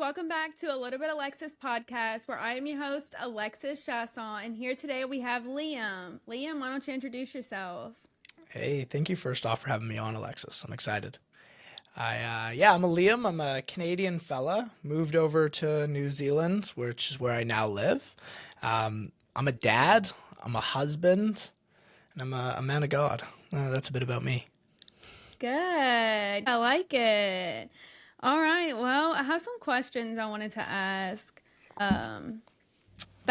Welcome back to A Little Bit Alexis podcast, where I am your host, Alexis Chasson, and here today we have Liam. Liam, why don't you introduce yourself? Hey, thank you first off for having me on, Alexis. I'm excited. I'm a Liam. I'm a Canadian fella. Moved over to New Zealand, which is where I now live. I'm a dad. I'm a husband, and I'm a man of God. That's a bit about me. Good. I like it. All right. Well, I have some questions I wanted to ask that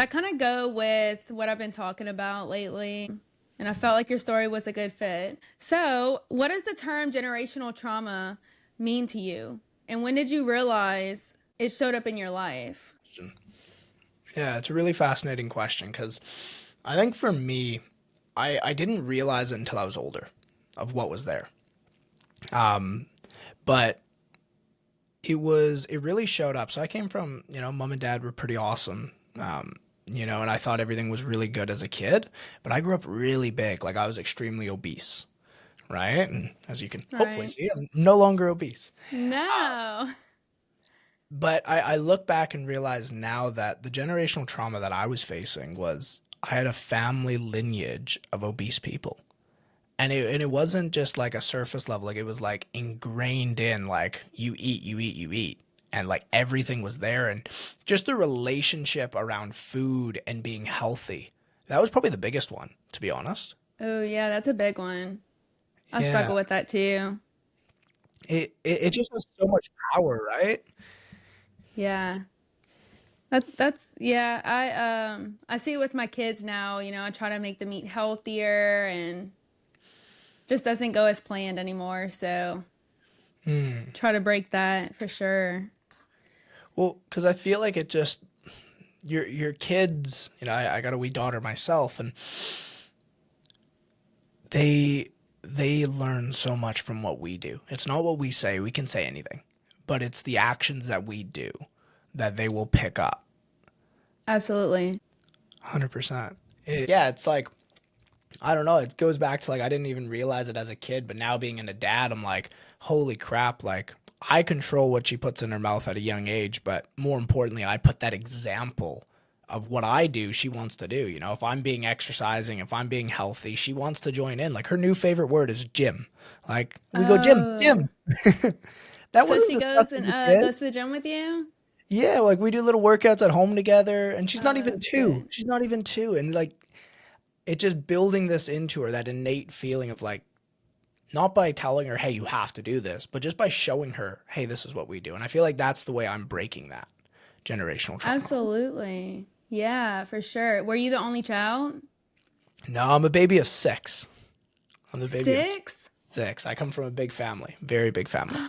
kind of go with what I've been talking about lately. And I felt like your story was a good fit. So, what does the term generational trauma mean to you? And when did you realize it showed up in your life? Yeah, it's a really fascinating question because I think for me, I didn't realize it until I was older of what was there. But it really showed up. So I came from, mom and dad were pretty awesome. And I thought everything was really good as a kid, but I grew up really big. Like I was extremely obese, right? And as you can hopefully Right. see, I'm no longer obese. No. But I look back and realize now that the generational trauma that I was facing was I had a family lineage of obese people. And it wasn't just like a surface level, like it was like ingrained in like you eat, you eat, you eat. And like everything was there and just the relationship around food and being healthy. That was probably the biggest one, to be honest. Oh, yeah, that's a big one. I Yeah. struggle with that too. It just has so much power, right? Yeah. That's yeah, I see it with my kids now, I try to make them eat healthier and just doesn't go as planned anymore, so try to break that for sure. Well, because I feel like it just your kids, I got a wee daughter myself, and they they learn so much from what we do. It's not what we say, we can say anything, but it's the actions that we do that they will pick up. Absolutely. 100%. Yeah, it's like I don't know, it goes back to like I didn't even realize it as a kid, but now being a dad, I'm like, holy crap, like I control what she puts in her mouth at a young age, but more importantly, I put that example of what I do, she wants to do. If I'm being exercising, if I'm being healthy, she wants to join in. Like her new favorite word is gym. Like we go gym, Oh. gym. That So wasn't she the stuff goes as and a kid. goes to the gym with you? Yeah, like we do little workouts at home together, and she's not Oh, even that's two. good. She's not even two, and like it just building this into her, that innate feeling of like not by telling her, hey, you have to do this, but just by showing her, hey, this is what we do. And I feel like that's the way I'm breaking that generational trauma. Absolutely. Yeah, for sure. Were you the only child? No, I'm a baby of six. I'm the baby of 6? six. I come from a big family, very big family.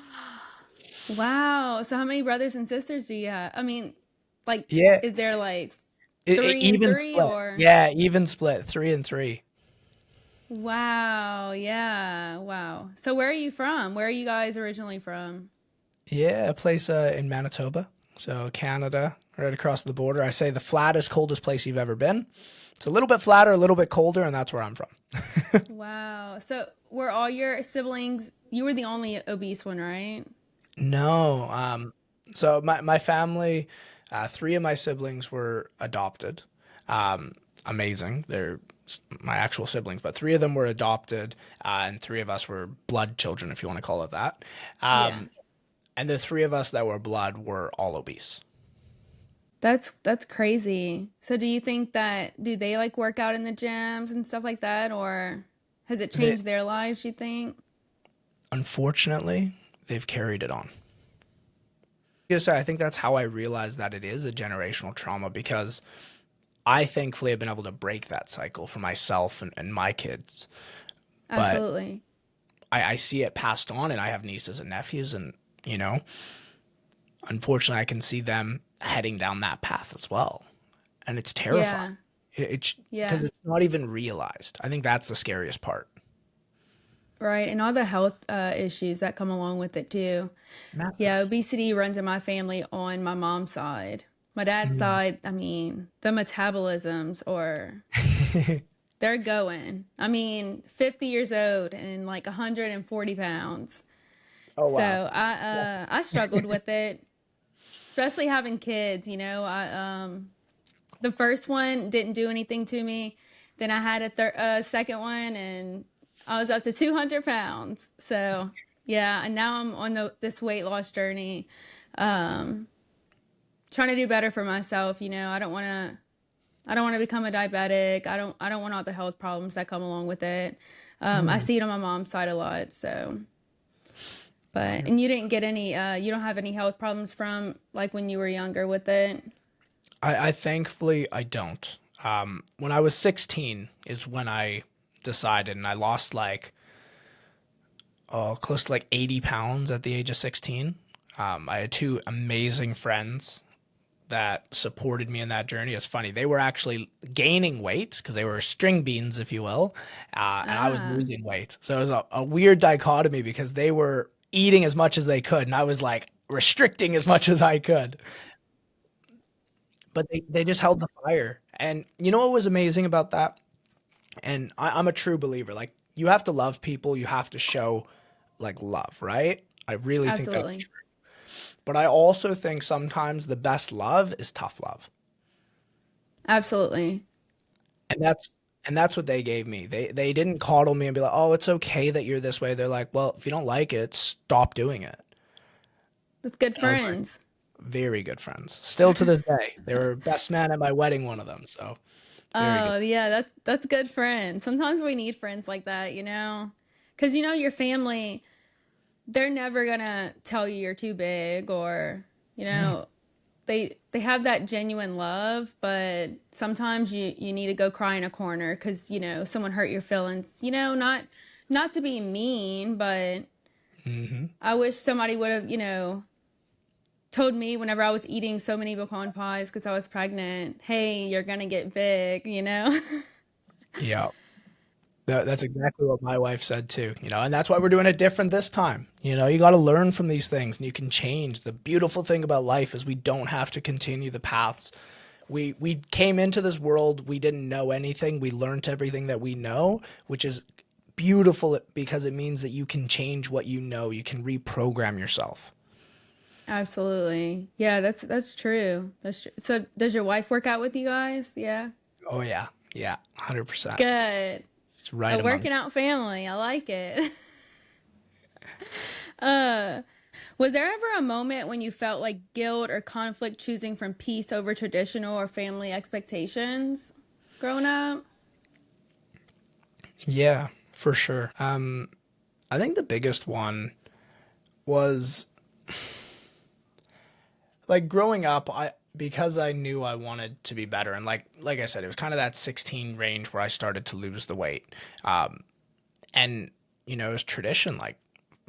Wow. So how many brothers and sisters do you have? I mean, like, Yeah, is there like three and even three split. or? Yeah, even split, three and three. Wow. Yeah. Wow. So where are you from? Where are you guys originally from? Yeah, a place in Manitoba, so Canada, right across the border. I say the flattest, coldest place you've ever been. It's a little bit flatter, a little bit colder, and that's where I'm from. Wow. So were all your siblings, you were the only obese one, right? No. So my family, three of my siblings were adopted. Amazing. They're my actual siblings, but three of them were adopted, and three of us were blood children, if you want to call it that. Yeah. Um, and the three of us that were blood were all obese. That's crazy. So do you think that do they like work out in the gyms and stuff like that or has it They, changed their lives, you think? unfortunately, they've carried it on. Yes, I think that's how I realized that it is a generational trauma because I thankfully have been able to break that cycle for myself and my kids. But Absolutely. I see it passed on, and I have nieces and nephews, and you know, unfortunately, I can see them heading down that path as well, and it's terrifying. Yeah. It's because Yeah. it's not even realized. I think that's the scariest part. Right. And all the health issues that come along with it too. Yeah, Massive. obesity runs in my family on my mom's side. My dad's Mm. side, I mean, the metabolisms or they're going. I mean, 50 years old and like 140 pounds. Oh So wow. I struggled with it, especially having kids. The first one didn't do anything to me. Then I had a second one, and I was up to 200 pounds. So yeah, and now I'm on this weight loss journey, um, trying to do better for myself. I don't want to become a diabetic. I don't want all the health problems that come along with it. I Mm. see it on my mom's side a lot. So, but Yeah. and you didn't get any. You don't have any health problems from like when you were younger with it. I thankfully I don't. When I was 16 is when I decided, and I lost like close to like 80 pounds at the age of 16. I had two amazing friends that supported me in that journey. It's funny, they were actually gaining weight because they were string beans, if you will, and I was Ah, losing weight. So it was a weird dichotomy because they were eating as much as they could, and I was like restricting as much as I could. But they just held the fire. And you know what was amazing about that? And I'm a true believer. Like, you have to love people, you have to show like love, right? I really think that's absolutely, true. But I also think sometimes the best love is tough love. absolutely. And that's what they gave me. They didn't coddle me and be like, "Oh, it's okay that you're this way." They're like, "Well, if you don't like it, stop doing it." That's good And I was like, friends. very good friends. Still to this day. They were best man at my wedding, one of them. So, very good. Oh yeah, that's good friends. Sometimes we need friends like that, because your family, they're never gonna tell you you're too big, or you No. know they have that genuine love, but sometimes you need to go cry in a corner because someone hurt your feelings. Not to be mean, but Mhm. I wish somebody would have told me whenever I was eating so many pecan pies because I was pregnant, hey, you're gonna get big. Yeah. That's exactly what my wife said too, and that's why we're doing it different this time. You got to learn from these things and you can change. The beautiful thing about life is we don't have to continue the paths. We came into this world, we didn't know anything. We learned everything that we know, which is beautiful because it means that you can change what you know. You can reprogram yourself. Absolutely. Yeah, that's true. That's true. So does your wife work out with you guys? Yeah. Oh yeah. Yeah, 100%. Good. It's right A working amongst. out family. I like it. uh was there ever a moment when you felt like guilt or conflict choosing from peace over traditional or family expectations growing up? Yeah, for sure. I think the biggest one was like growing up, I because I knew I wanted to be better, and like I said, it was kind of that 16 range where I started to lose the weight. And it was tradition. Like,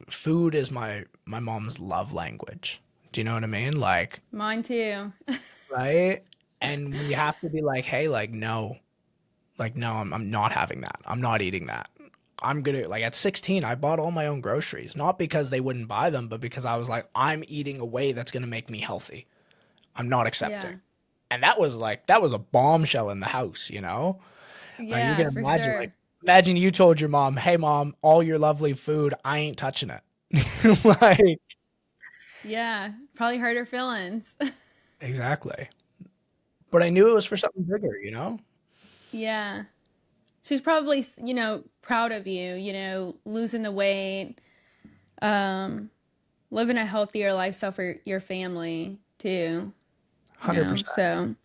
food is my mom's love language. Do you know what I mean? Like, Mine too. right? And we have to be like, hey, like no, I'm not having that. I'm not eating that. I'm gonna like at 16, I bought all my own groceries, not because they wouldn't buy them, but because I was like, I'm eating a way that's gonna make me healthy. I'm not accepting. Yeah. And that was a bombshell in the house. Like, you Yeah, can for imagine, like, sure. imagine you told your mom, "Hey mom, all your lovely food, I ain't touching it." Like, Yeah, probably hurt her feelings. exactly. But I knew it was for something bigger. Yeah. She's probably, proud of you, losing the weight, um, living a healthier lifestyle for your family too, 100%.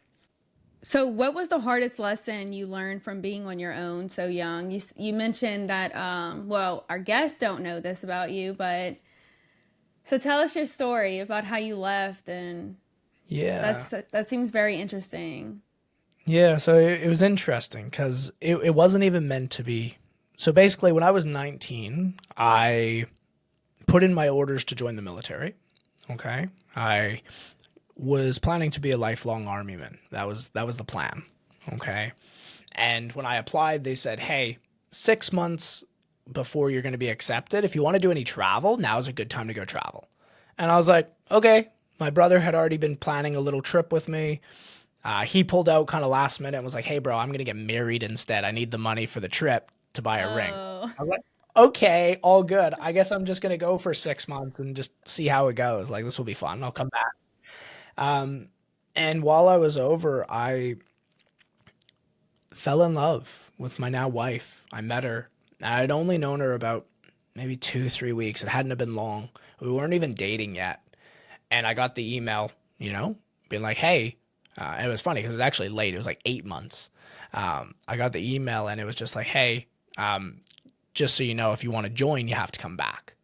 So what was the hardest lesson you learned from being on your own so young? You mentioned that well, our guests don't know this about you, but so tell us your story about how you left, and Yeah. that seems very interesting. Yeah, so it was interesting because it wasn't even meant to be. So basically, when I was 19, I put in my orders to join the military. Okay. I was planning to be a lifelong army man. That was the plan. Okay. And when I applied, they said, "Hey, 6 months before you're going to be accepted, if you want to do any travel, now's a good time to go travel." And I was like, "Okay." My brother had already been planning a little trip with me. He pulled out kind of last minute and was like, "Hey, bro, I'm going to get married instead. I need the money for the trip to buy a ring." Oh, I was like, "Okay, all good. I guess I'm just going to go for 6 months and just see how it goes. Like, this will be fun. I'll come back." Um, and while I was over, I fell in love with my now wife. I met her. I'd only known her about maybe 2, 3 weeks. It hadn't been long. We weren't even dating yet. And I got the email, being like, hey, and it was funny because it was actually late. It was like 8 months. I got the email and it was just like, hey, just so you know, if you want to join, you have to come back.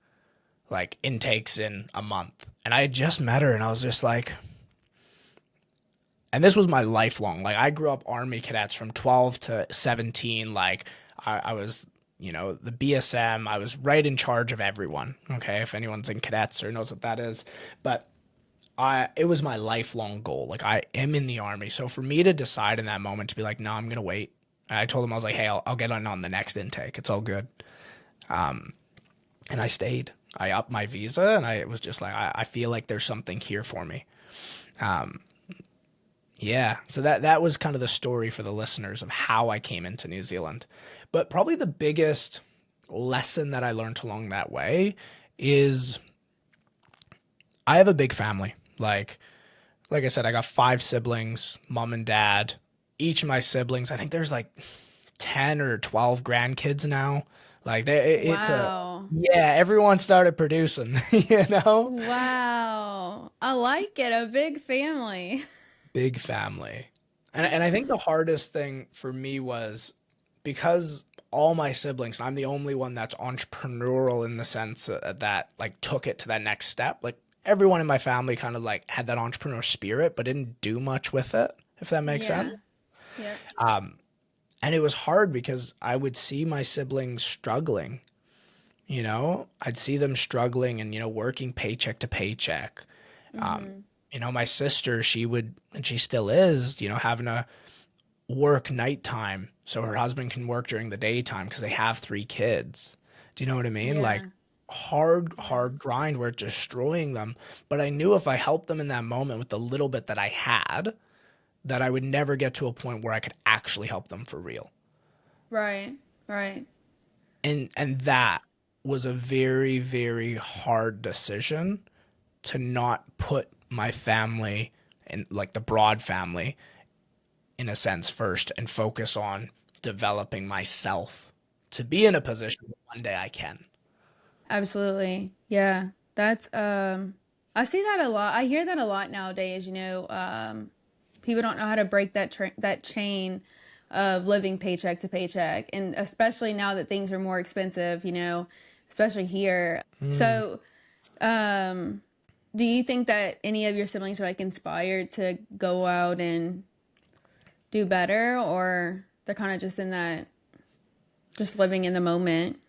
Like intakes in a month. And I had just met her and I was just like, and this was my lifelong. Like I grew up Army cadets from 12 to 17. Like I was, the BSM. I was right in charge of everyone. Okay, if anyone's in cadets or knows what that is, but it was my lifelong goal. Like I am in the Army, so for me to decide in that moment to be like, no, I'm gonna wait. And I told him I was like, hey, I'll get on the next intake. It's all good. And I stayed. I upped my visa, and I was just like, I feel like there's something here for me. Yeah, so that was kind of the story for the listeners of how I came into New Zealand. But probably the biggest lesson that I learned along that way is I have a big family. Like I said, I got 5 siblings, mom and dad. Each of my siblings, I think there's like 10 or 12 grandkids now. Like it's a Wow. yeah, everyone started producing, you know? Wow. I like it. A big family. Big family. And I think the hardest thing for me was because all my siblings, and I'm the only one that's entrepreneurial in the sense that like took it to that next step. Like everyone in my family kind of like had that entrepreneur spirit, but didn't do much with it, if that makes sense. Yeah. Yep. And it was hard because I would see my siblings struggling, I'd see them struggling and, working paycheck to paycheck. Mm-hmm. My sister, she would, and she still is, having to work nighttime so her husband can work during the daytime because they have 3 kids. Do you know what I mean? Like Yeah. hard, Yeah. hard grind where it's destroying them. But I knew if I helped them in that moment with the little bit that I had, that I would never get to a point where I could actually help them for real. Right. Right. And that was a very, very hard decision to not put my family and like the broad family in a sense first and focus on developing myself to be in a position where one day I can. Absolutely. Yeah. That's I see that a lot. I hear that a lot nowadays, people don't know how to break that chain of living paycheck to paycheck, and especially now that things are more expensive, especially here. Mm. So, um do you think that any of your siblings are like inspired to go out and do better, or they're kind of just in that, just living in the moment?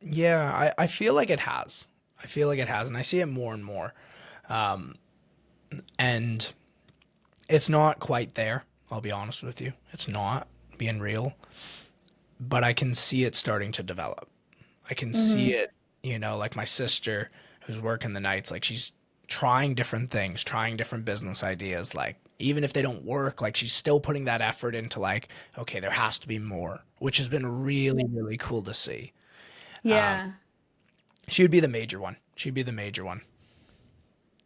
Yeah, I feel like it has. I feel like it has, and I see it more and more. And it's not quite there, I'll be honest with you. It's not being real, but I can see it starting to develop. I can see Mm-hmm. it, like my sister who's working the nights, like she's trying different things, trying different business ideas. Like, even if they don't work, like she's still putting that effort into like, okay, there has to be more, which has been really, really cool to see. Yeah. She would be the major one. She'd be the major one.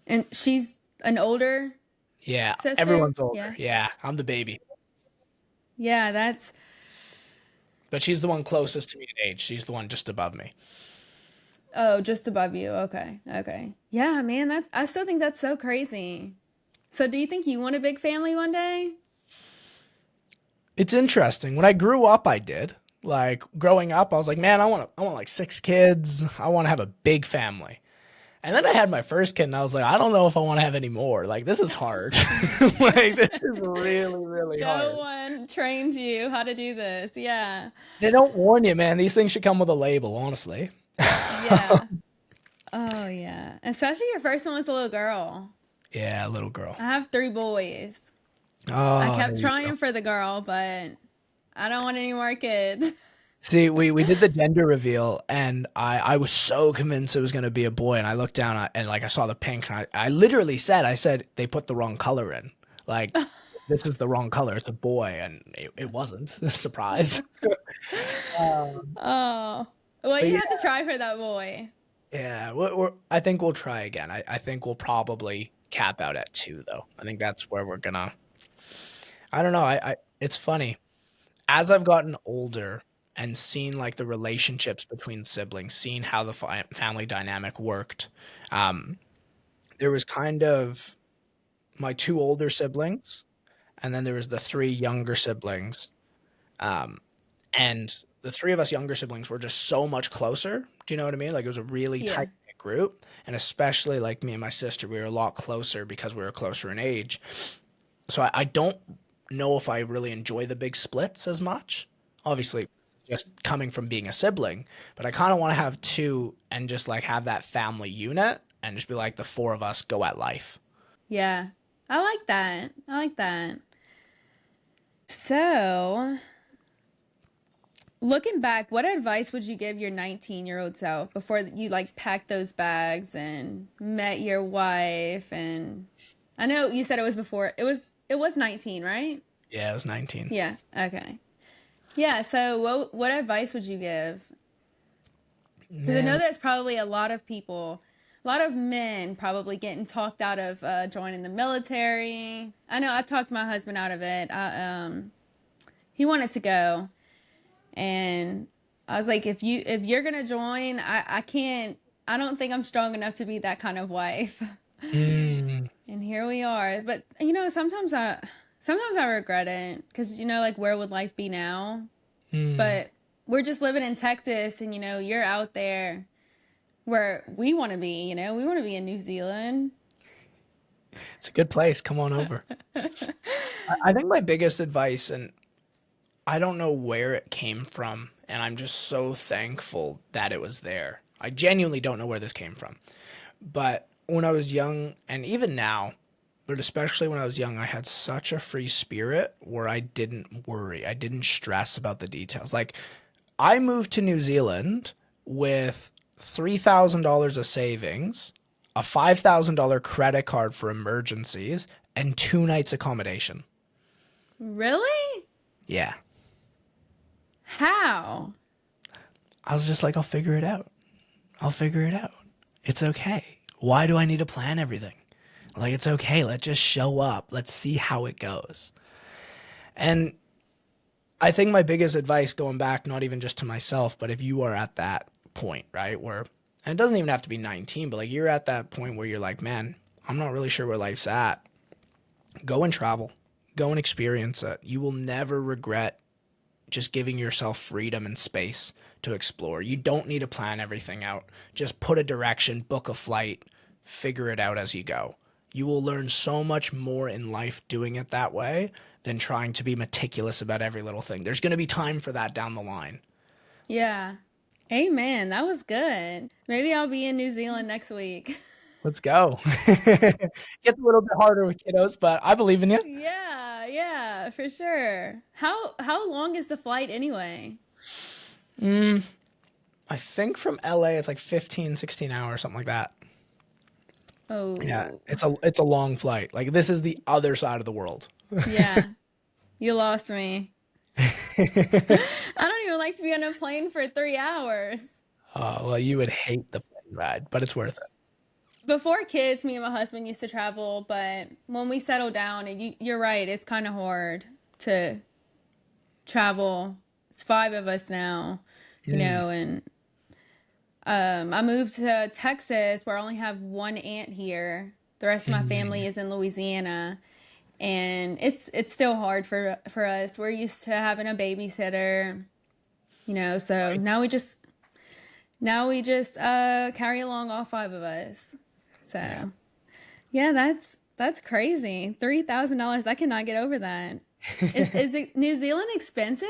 And she's an older Yeah, sister? everyone's older. Yeah. Yeah, I'm the baby. Yeah, that's But she's the one closest to me in age. She's the one just above me. oh, just above you. Okay. Okay. Yeah, man, that's I still think that's so crazy. So do you think you want a big family one day? It's interesting. When I grew up, I did. Like growing up, I was like, man, I want like 6 kids. I want to have a big family. And then I had my first kid, and I was like, I don't know if I want to have any more. Like this is hard. Like this is really, really No hard. one trains you how to do this. Yeah. They don't warn you, man. These things should come with a label, honestly. Yeah. Oh, yeah. Especially your first one was a little girl. Yeah, little girl. I have 3 boys. I Oh, there kept you go. trying for the girl, but I don't want any more kids. See, we did the gender reveal, and I was so convinced it was gonna be a boy, and I looked down and like I saw the pink, and I literally said, I said they put the wrong color in, like this is the wrong color, it's a boy, and it wasn't. Surprise. Oh. Well, But you yeah, have to try for that boy. yeah, I think we'll try again. I think we'll probably cap out at two, though. I think that's where we're gonna. I don't know. It's funny as I've gotten older and seen like the relationships between siblings, seeing how the family dynamic worked. Um, there was kind of my two older siblings, and then there was the three younger siblings. Um, and the three of us younger siblings were just so much closer. Do you know what I mean? Like it was a really Yeah. tight knit group, and especially like me and my sister, we were a lot closer because we were closer in age. So I don't know if I really enjoy the big splits as much. Obviously, just coming from being a sibling, but I kind of want to have two and just like have that family unit and just be like the four of us go at life. Yeah. I like that. I like that. So, looking back, what advice would you give your 19-year-old self before you like packed those bags and met your wife? And I know you said it was before. It was 19, right? Yeah, I was 19. Yeah. Okay. Yeah, so what advice would you give? Because I know Man, there's probably a lot of people, a lot of men probably getting talked out of joining the military. I know I talked my husband out of it. He wanted to go, and I was like, if you're gonna join, I can't. I don't think I'm strong enough to be that kind of wife. mm, And here we are. But sometimes I regret it because like where would life be now? mm. But we're just living in Texas, and you're out there where we want to be. We want to be in New Zealand. It's a good place. Come on over. I think my biggest advice, and I don't know where it came from, and I'm just so thankful that it was there. I genuinely don't know where this came from. But when I was young, and even now, but especially when I was young, I had such a free spirit where I didn't worry. I didn't stress about the details. Like, I moved to New Zealand with $3,000 of savings, a $5,000 credit card for emergencies, and 2 nights accommodation. Really? Yeah. How? I was just like, I'll figure it out. I'll figure it out. It's okay. Why do I need to plan everything? Like, it's okay. Let's just show up. Let's see how it goes. And I think my biggest advice going back, not even just to myself, but if you are at that point, right, where, and it doesn't even have to be 19, but like you're at that point where you're like, man, I'm not really sure where life's at. Go and travel, go and experience it. You will never regret just giving yourself freedom and space to explore. You don't need to plan everything out. Just put a direction, book a flight, figure it out as you go. You will learn so much more in life doing it that way than trying to be meticulous about every little thing. There's going to be time for that down the line. Yeah. Amen. That was good. Maybe I'll be in New Zealand next week. Let's go. Gets a little bit harder with kiddos, but I believe in you. Yeah, yeah, for sure. How long is the flight anyway? I think from LA it's like 15, 16 hours, something like that. Yeah, Oh, it's a long flight. Like this is the other side of the world. yeah. You lost me. I don't even like to be on a plane for 3 hours. Well, you would hate the plane ride, but it's worth it. Before kids, me and my husband used to travel, but when we settle down, and you're right, it's kind of hard to travel. It's five of us now, Mm, and I moved to Texas where I only have one aunt here. The rest of my family mm, is in Louisiana, and it's still hard for us. We're used to having a babysitter, so right. now we just carry along all five of us. Yeah. So yeah, that's crazy. $3,000. I cannot get over that. Is it New Zealand expensive?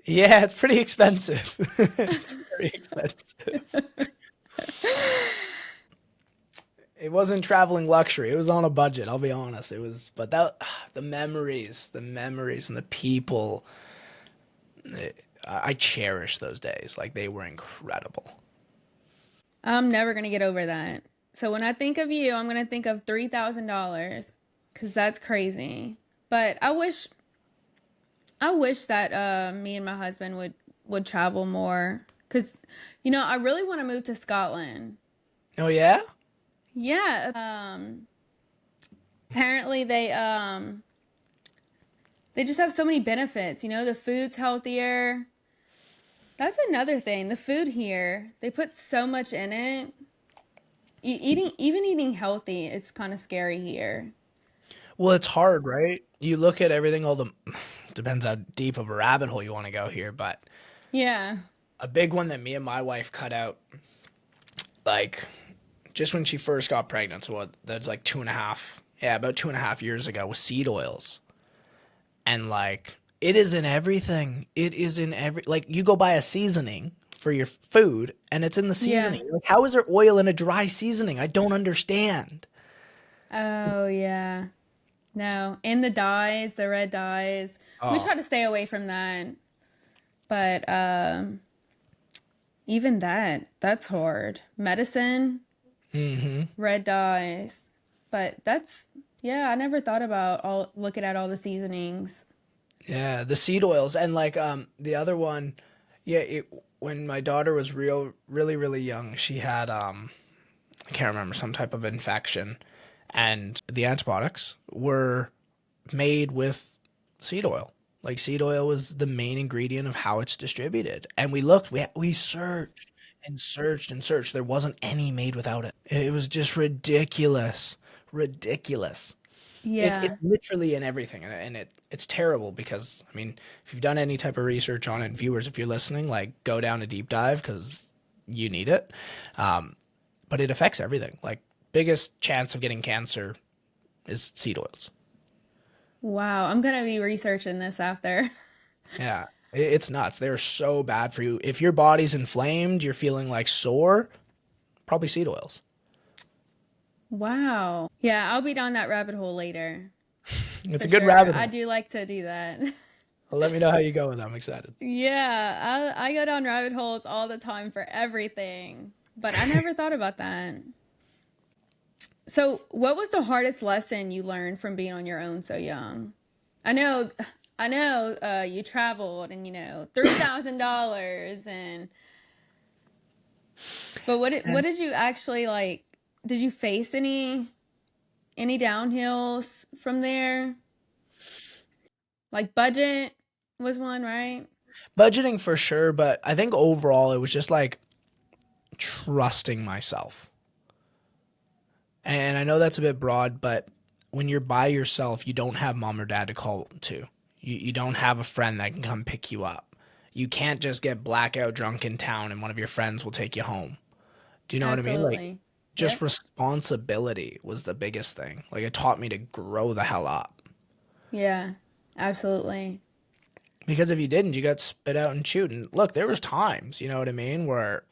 Yeah, it's pretty expensive. It's very expensive. It wasn't traveling luxury. It was on a budget, I'll be honest. It was, but that the memories and the people, I cherish those days. Like they were incredible. I'm never gonna get over that. So when I think of you, I'm gonna think of $3,000 because that's crazy. But I wish that me and my husband would travel more because I really want to move to Scotland. Oh yeah? Yeah. Apparently they just have so many benefits. You know, the food's healthier. That's another thing. The food here, they put so much in it. Even eating healthy, it's kind of scary here. Well, it's hard, right? You look at everything, all the depends how deep of a rabbit hole you want to go here, but Yeah. a big one that me and my wife cut out, like just when she first got pregnant, so what, that's like two and a half, yeah, about 2.5 years ago, was seed oils. And like, it is in everything. It is in every, like, you go buy a seasoning for your food and it's in the Yeah. seasoning. Like, how is there oil in a dry seasoning? I don't understand. Oh, yeah. No. And the dyes, the red dyes. We Oh, try to stay away from that. But even that's hard. Medicine, mm-hmm. red dyes. But that's, yeah, I never thought about all looking at all the seasonings. Yeah, the seed oils and like the other one, yeah, when my daughter was really young, she had I can't remember, some type of infection, and the antibiotics were made with seed oil. Like, seed oil was the main ingredient of how it's distributed. And we looked, we searched and searched and searched. There wasn't any made without it. It was just ridiculous, ridiculous. It's Yeah. literally in everything, and it's terrible because I mean, if you've done any type of research on it, viewers, if you're listening, like, go down a deep dive because you need it. Um, but it affects everything. Like, biggest chance of getting cancer is seed oils. Wow. I'm going to be researching this after. Yeah, it's nuts. They're so bad for you. If your body's inflamed, you're feeling like sore, probably seed oils. Wow. Yeah, I'll be down that rabbit hole later. It's For a good sure. rabbit I hole. do like to do that. Well, let me know how you go with that. I'm excited. Yeah, I go down rabbit holes all the time for everything, but I never thought about that. So, what was the hardest lesson you learned from being on your own so young? I know, I know, you traveled and $3,000 and but what did you actually like? Did you face any downhills from there? Like budget was one, right? Budgeting for sure, but I think overall it was just like trusting myself. And I know that's a bit broad, but when you're by yourself, you don't have mom or dad to call to. You don't have a friend that can come pick you up. You can't just get blackout drunk in town and one of your friends will take you home. Do you know what I mean? Like, Absolutely. just Yep. responsibility was the biggest thing. Like, it taught me to grow the hell up. Yeah. Absolutely. Because if you didn't, you got spit out and chewed. And look, there was times, you know what I mean, where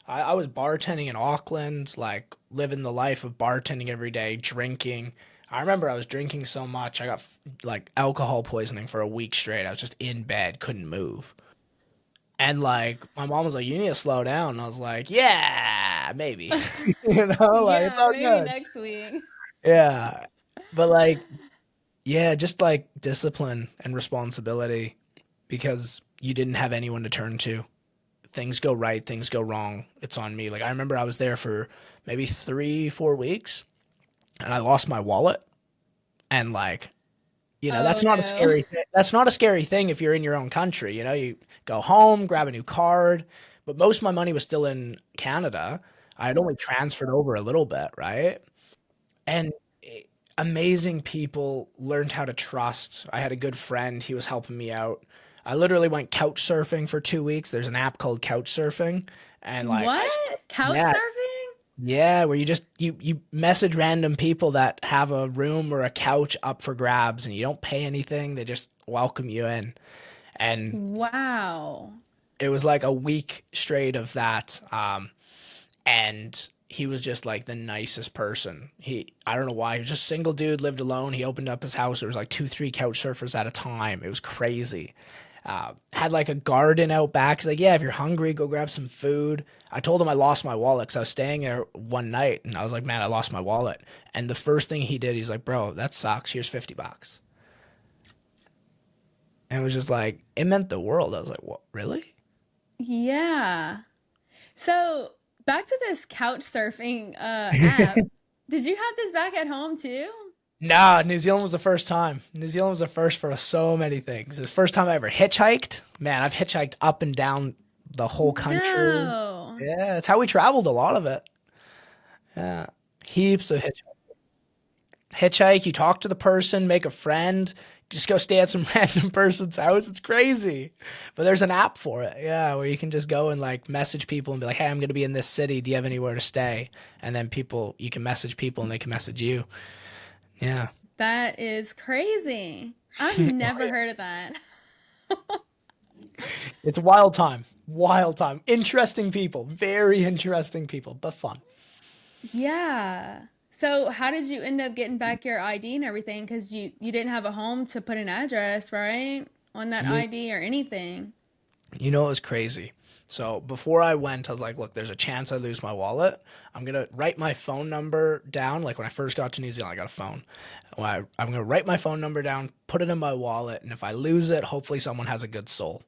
I was bartending in Auckland, like living the life of bartending every day, drinking. I remember I was drinking so much, I got like alcohol poisoning for a week straight. I was just in bed, couldn't move. And like my mom was like, "You need to slow down." And I was like, "Yeah, maybe." Like, it's Yeah, all maybe good. next week. Yeah. But like, yeah, just like discipline and responsibility because you didn't have anyone to turn to. Things go right, things go wrong. It's on me. Like, I remember I was there for maybe 3, 4 weeks and I lost my wallet. And like, Oh that's not a no. scary thing. That's not a scary thing if you're in your own country. You go home, grab a new card. But most of my money was still in Canada. I had only transferred over a little bit, right? And amazing people, learned how to trust. I had a good friend, he was helping me out. I literally went couch surfing for 2 weeks. There's an app called Couchsurfing, and like What? Couch yeah, surfing? yeah, where you message random people that have a room or a couch up for grabs, and you don't pay anything. They just welcome you in, and Wow. it was like a week straight of that. And he was just like the nicest person. I don't know why, he was just a single dude, lived alone. He opened up his house. There was like 2, 3 couch surfers at a time. It was crazy. Had like a garden out back. He's like, yeah, if you're hungry, go grab some food. I told him I lost my wallet because I was staying there one night and I was like, man, I lost my wallet. And the first thing he did, he's like, bro, that sucks. Here's $50. And it was just like, it meant the world. I was like, what, really? Yeah. So back to this couch surfing app. Did you have this back at home too? Nah, New Zealand was the first time. New Zealand was the first for so many things. It was the first time I ever hitchhiked. Man, I've hitchhiked up and down the whole country. No. Yeah, that's how we traveled a lot of it. Yeah, heaps of hitchhike. You talk to the person, make a friend, just go stay at some random person's house. It's crazy. But there's an app for it. Yeah, where you can just go and like message people and be like, "Hey, I'm going to be in this city. Do you have anywhere to stay?" And then you can message people and they can message you. Yeah. That is crazy. I've never heard of that. It's a wild time. Wild time. Interesting people. Very interesting people, but fun. Yeah. So how did you end up getting back your ID and everything? Because you didn't have a home to put an address, right? On that You, ID or anything. you know, it was crazy. So before I went, I was like, look, there's a chance I lose my wallet. I'm going to write my phone number down. Like when I first got to New Zealand, I got a phone. I'm going to write my phone number down, put it in my wallet. And if I lose it, hopefully someone has a good soul,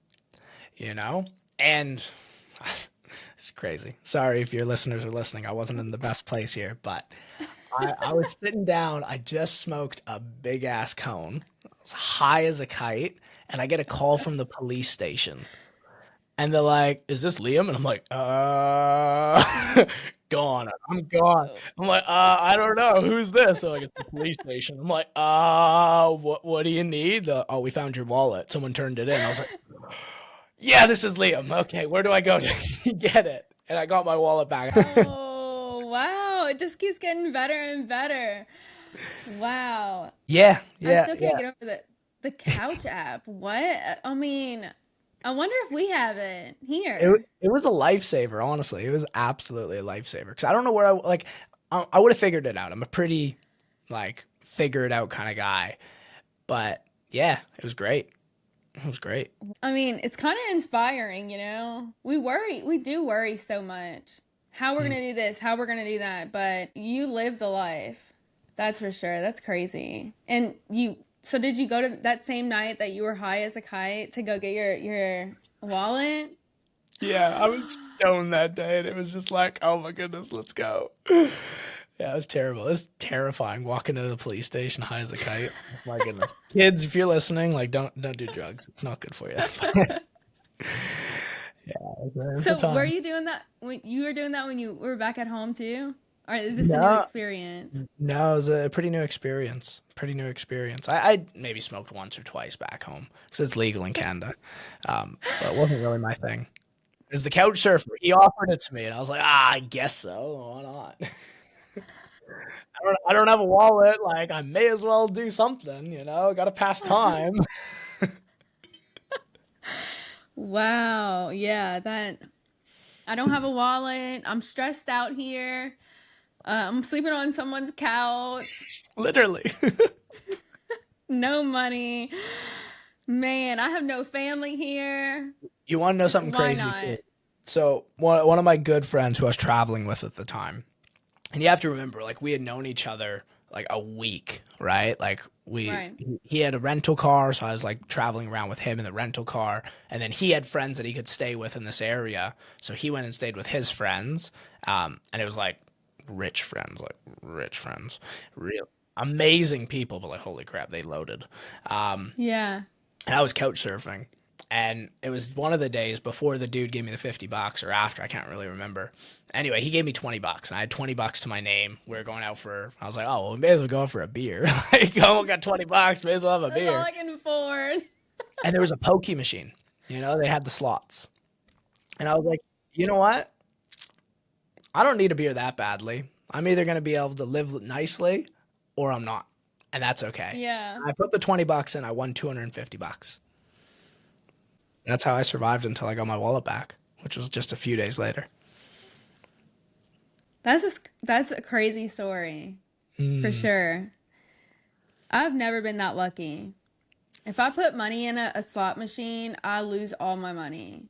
you know? And it's crazy. Sorry if your listeners are listening. I wasn't in the best place here, but I was sitting down. I just smoked a big ass cone. I was high as a kite. And I get a call from the police station. And they're like, "Is this Liam?" And I'm like, gone. I'm gone. I'm like, I don't know. Who's this?" They're like, "It's the police station." I'm like, what do you need?" "Oh, we found your wallet. Someone turned it in." I was like, "Yeah, this is Liam. Okay, where do I go to get it?" And I got my wallet back. Oh, wow. It just keeps getting better and better. Wow. Yeah, I yeah, still can't yeah. get over the couch app. What? I mean, I wonder if we have it here. It was a lifesaver, honestly. It was absolutely a lifesaver. Because I don't know where I would have figured it out. I'm a pretty, like, figure it out kind of guy. But yeah, it was great. It was great. I mean, it's kind of inspiring, you know? We do worry so much. How we're Mm. gonna do this, how we're gonna do that, but you live the life. That's for sure. That's crazy. And so did you go to that same night that you were high as a kite to go get your wallet? Yeah, I was stoned that day, and it was just like, oh my goodness, let's go. Yeah, it was terrible. It was terrifying walking into the police station high as a kite. Oh my goodness, kids, if you're listening, like, don't do drugs. It's not good for you. Yeah, it was a So were time. you doing that when you were doing that when you were back at home too? Or is this a new No, experience? no, it was a pretty new experience. Pretty new experience. I maybe smoked once or twice back home because it's legal in Canada, but it wasn't really my thing. It was the couch surfer. He offered it to me, and I was like, I guess so. Why not? I don't have a wallet. Like, I may as well do something. Got to pass time. Wow. Yeah, that I don't have a wallet. I'm stressed out here. I'm sleeping on someone's couch. Literally. No money. Man, I have no family here. You want to know something Why crazy too? not? So one of my good friends who I was traveling with at the time, and you have to remember, like we had known each other like a week, right? Like Right. he had a rental car, so I was like traveling around with him in the rental car, and then he had friends that he could stay with in this area, so he went and stayed with his friends, and it was like like rich friends, real amazing people, but like holy crap, they loaded. Yeah. And I was couch surfing. And it was one of the days before the dude gave me the $50 or after, I can't really remember. Anyway, he gave me $20 and I had $20 to my name. We were going out I was like, oh, well, we may as well go out for a beer. Like, oh, we got $20, may as well have a That's all beer. I can afford. And there was a pokey machine, they had the slots. And I was like, you know what? I don't need a beer that badly. I'm either going to be able to live nicely or I'm not. And that's okay. Yeah. I put the $20 in, I won $250. That's how I survived until I got my wallet back, which was just a few days later. That's a crazy story for Mm. sure. I've never been that lucky. If I put money in a slot machine, I lose all my money.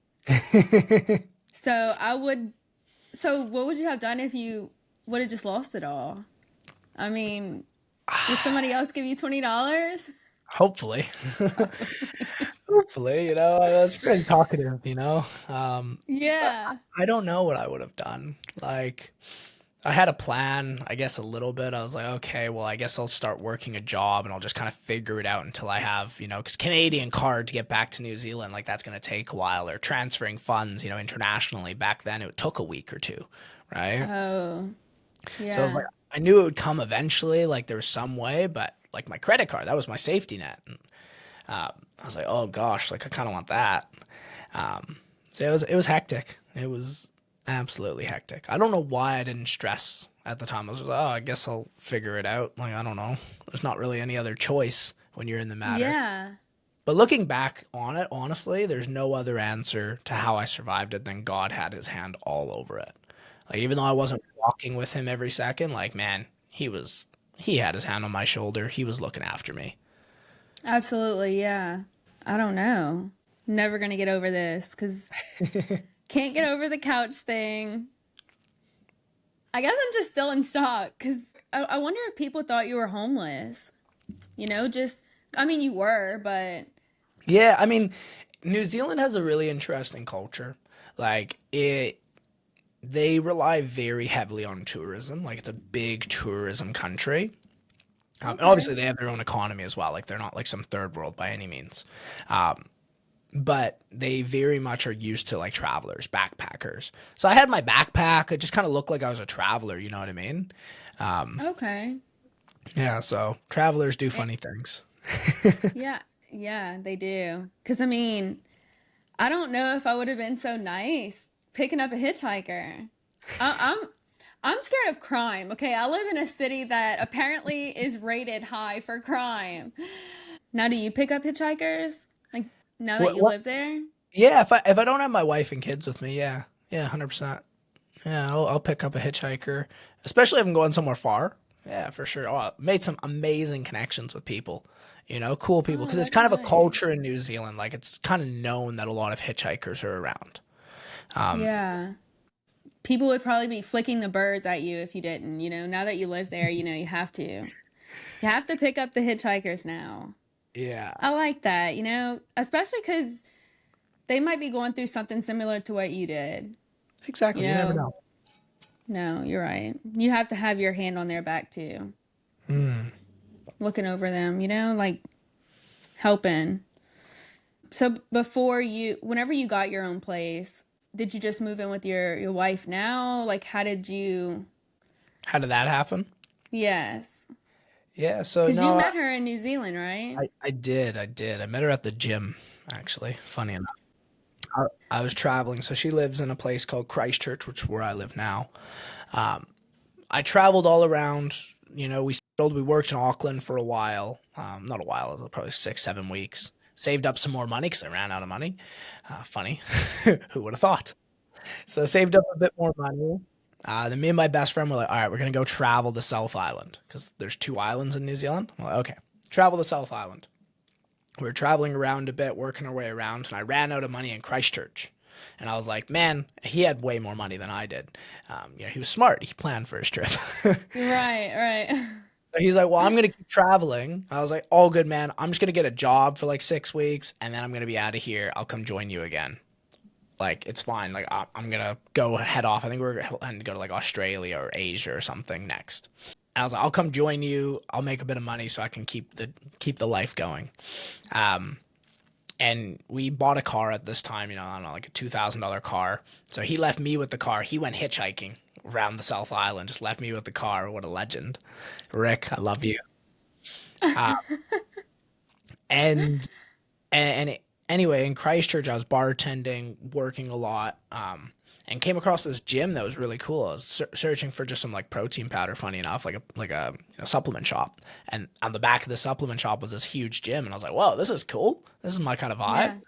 So I would. So what would you have done if you would have just lost it all? I mean, would somebody else give you $20? Hopefully. Hopefully, I was very talkative, but Yeah. I don't know what I would have done. Like, I had a plan, I guess a little bit. I was like, okay, well, I guess I'll start working a job and I'll just kind of figure it out until I have, because Canadian card to get back to New Zealand, like that's going to take a while. Or transferring funds, internationally. Back then, it took a week or two, right? Oh, So I was like, yeah. I knew it would come eventually. Like there was some way, but like my credit card, that was my safety net. And, I was like, oh gosh, like I kind of want that. So it was hectic. It was absolutely hectic. I don't know why I didn't stress at the time. I was just like, oh, I guess I'll figure it out. Like I don't know. There's not really any other choice when you're in the matter. Yeah. But looking back on it, honestly, there's no other answer to how I survived it than God had his hand all over it. Like even though I wasn't walking with him every second, like man, he had his hand on my shoulder. He was looking after me. Absolutely, yeah. I don't know. Never gonna get over this because can't get over the couch thing. I guess I'm just still in shock because I wonder if people thought you were homeless. Just, I mean, you were, but Yeah, I mean, New Zealand has a really interesting culture. Like they rely very heavily on tourism. Like it's a big tourism country. And okay. obviously they have their own economy as well. Like they're not like some third world by any means. Um, but they very much are used to like travelers, backpackers. So I had my backpack. It just kind of looked like I was a traveler. You know what I mean? Okay. Yeah. So travelers do Eh, funny things. yeah, yeah, they do. Because, I mean, I don't know if I would have been so nice picking up a hitchhiker. I, I'm I'm scared of crime. Okay, I live in a city that apparently is rated high for crime. Now, do you pick up hitchhikers? Like now that you What? live there? Yeah. If I don't have my wife and kids with me, yeah, yeah, 100%. Yeah, I'll pick up a hitchhiker, especially if I'm going somewhere far. Yeah, for sure. Oh, I made some amazing connections with people, cool people, Oh, because it's that's kind of a nice. culture in New Zealand. Like it's kind of known that a lot of hitchhikers are around. Um, Yeah. People would probably be flicking the birds at you if you didn't. Now that you live there, you have to. You have to pick up the hitchhikers now. yeah, I like that, especially because they might be going through something similar to what you did. You exactly. You never know, know. no, you're right. You have to have your hand on their back too, Mm. looking over them, like helping. So whenever you got your own place, did you just move in with your wife now? Like, how did you? How did that happen? Yes, Yeah, so because you no, met her in New Zealand, right? I did. I met her at the gym, actually. Funny enough. I was traveling, so she lives in a place called Christchurch, which is where I live now. Um, I traveled all around. We settled. We worked in Auckland for a while. Not a while, it was probably 6, 7 weeks. Saved up some more money because I ran out of money. Funny, who would have thought? So saved up a bit more money. Then me and my best friend were like, all right, we're gonna go travel the South Island because there's two islands in New Zealand. I'm like, okay, travel the South Island. We were traveling around a bit, working our way around, and I ran out of money in Christchurch. And I was like, man, he had way more money than I did. He was smart. He planned for his trip. So Right, right. he's like, well, I'm going to keep traveling. I was like, all good, man. I'm just going to get a job for like 6 weeks, and then I'm going to be out of here. I'll come join you again. Like, it's fine. Like, I'm going to go head off. I think we're going to go to like Australia or Asia or something next. And I was like, I'll come join you. I'll make a bit of money so I can keep the life going. Um, and we bought a car at this time, I don't know, like a $2,000 car. So he left me with the car. He went hitchhiking around the South Island, just left me with the car. What a legend. Rick, I love you. Uh, and anyway, in Christchurch, I was bartending, working a lot, and came across this gym that was really cool. I was searching for just some like protein powder, funny enough, like a supplement shop. And on the back of the supplement shop was this huge gym, and I was like, "Whoa, this is cool. This is my kind of vibe." Yeah.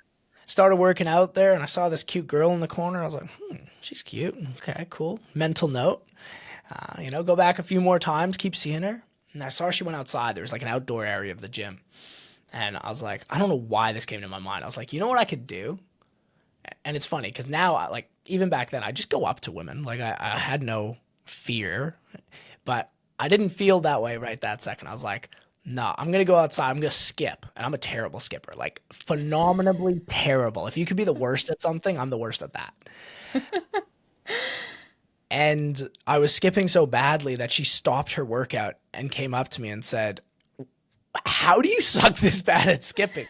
Started working out there, and I saw this cute girl in the corner. I was like, she's cute. Okay, cool. Mental note. Go back a few more times, keep seeing her. And I saw she went outside. There was like an outdoor area of the gym. And I was like, I don't know why this came to my mind. I was like, you know what I could do? And it's funny because now, like, even back then, I just go up to women. Like, I had no fear, but I didn't feel that way right that second. I was like, no, I'm gonna go outside. I'm gonna skip, and I'm a terrible skipper, like phenomenally terrible. If you could be the worst at something, I'm the worst at that. And I was skipping so badly that she stopped her workout and came up to me and said, "How do you suck this bad at skipping?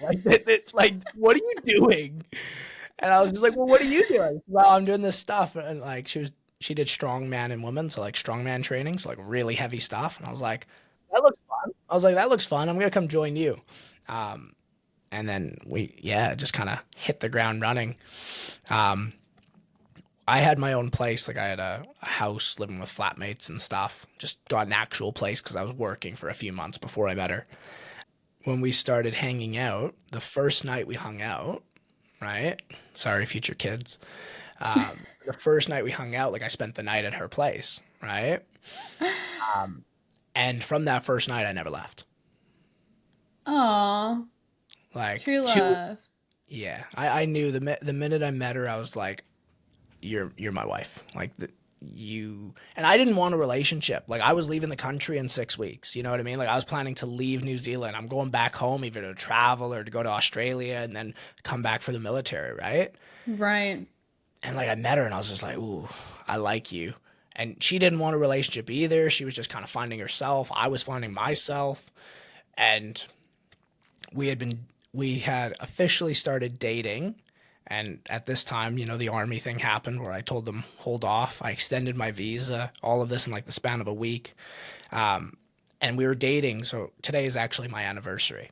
Like, what are you doing?" And I was just like, "Well, what are you doing?" Well, I'm doing this stuff, and like she did strongman and women, so like strongman training, so like really heavy stuff. And I was like, "That looks fun." I was like, "That looks fun. I'm gonna come join you." Um, and then yeah, just kind of hit the ground running. Um, I had my own place. Like I had a house living with flatmates and stuff. Just got an actual place because I was working for a few months before I met her. When we started hanging out, the first night we hung out, right? Sorry, future kids. The first night we hung out, like I spent the night at her place, right? Um, and from that first night, I never left. Aw, Like, true love. yeah, I knew the minute I met her, I was like, you're my wife. Like you and I didn't want a relationship. Like I was leaving the country in 6 weeks. You know what I mean? Like I was planning to leave New Zealand. I'm going back home either to travel or to go to Australia and then come back for the military, right? Right. And like I met her and I was just like, ooh, I like you. And she didn't want a relationship either. She was just kind of finding herself. I was finding myself. And we had officially started dating. And at this time, the army thing happened where I told them, hold off. I extended my visa, all of this in like the span of a week. Um, and we were dating. So today is actually my anniversary.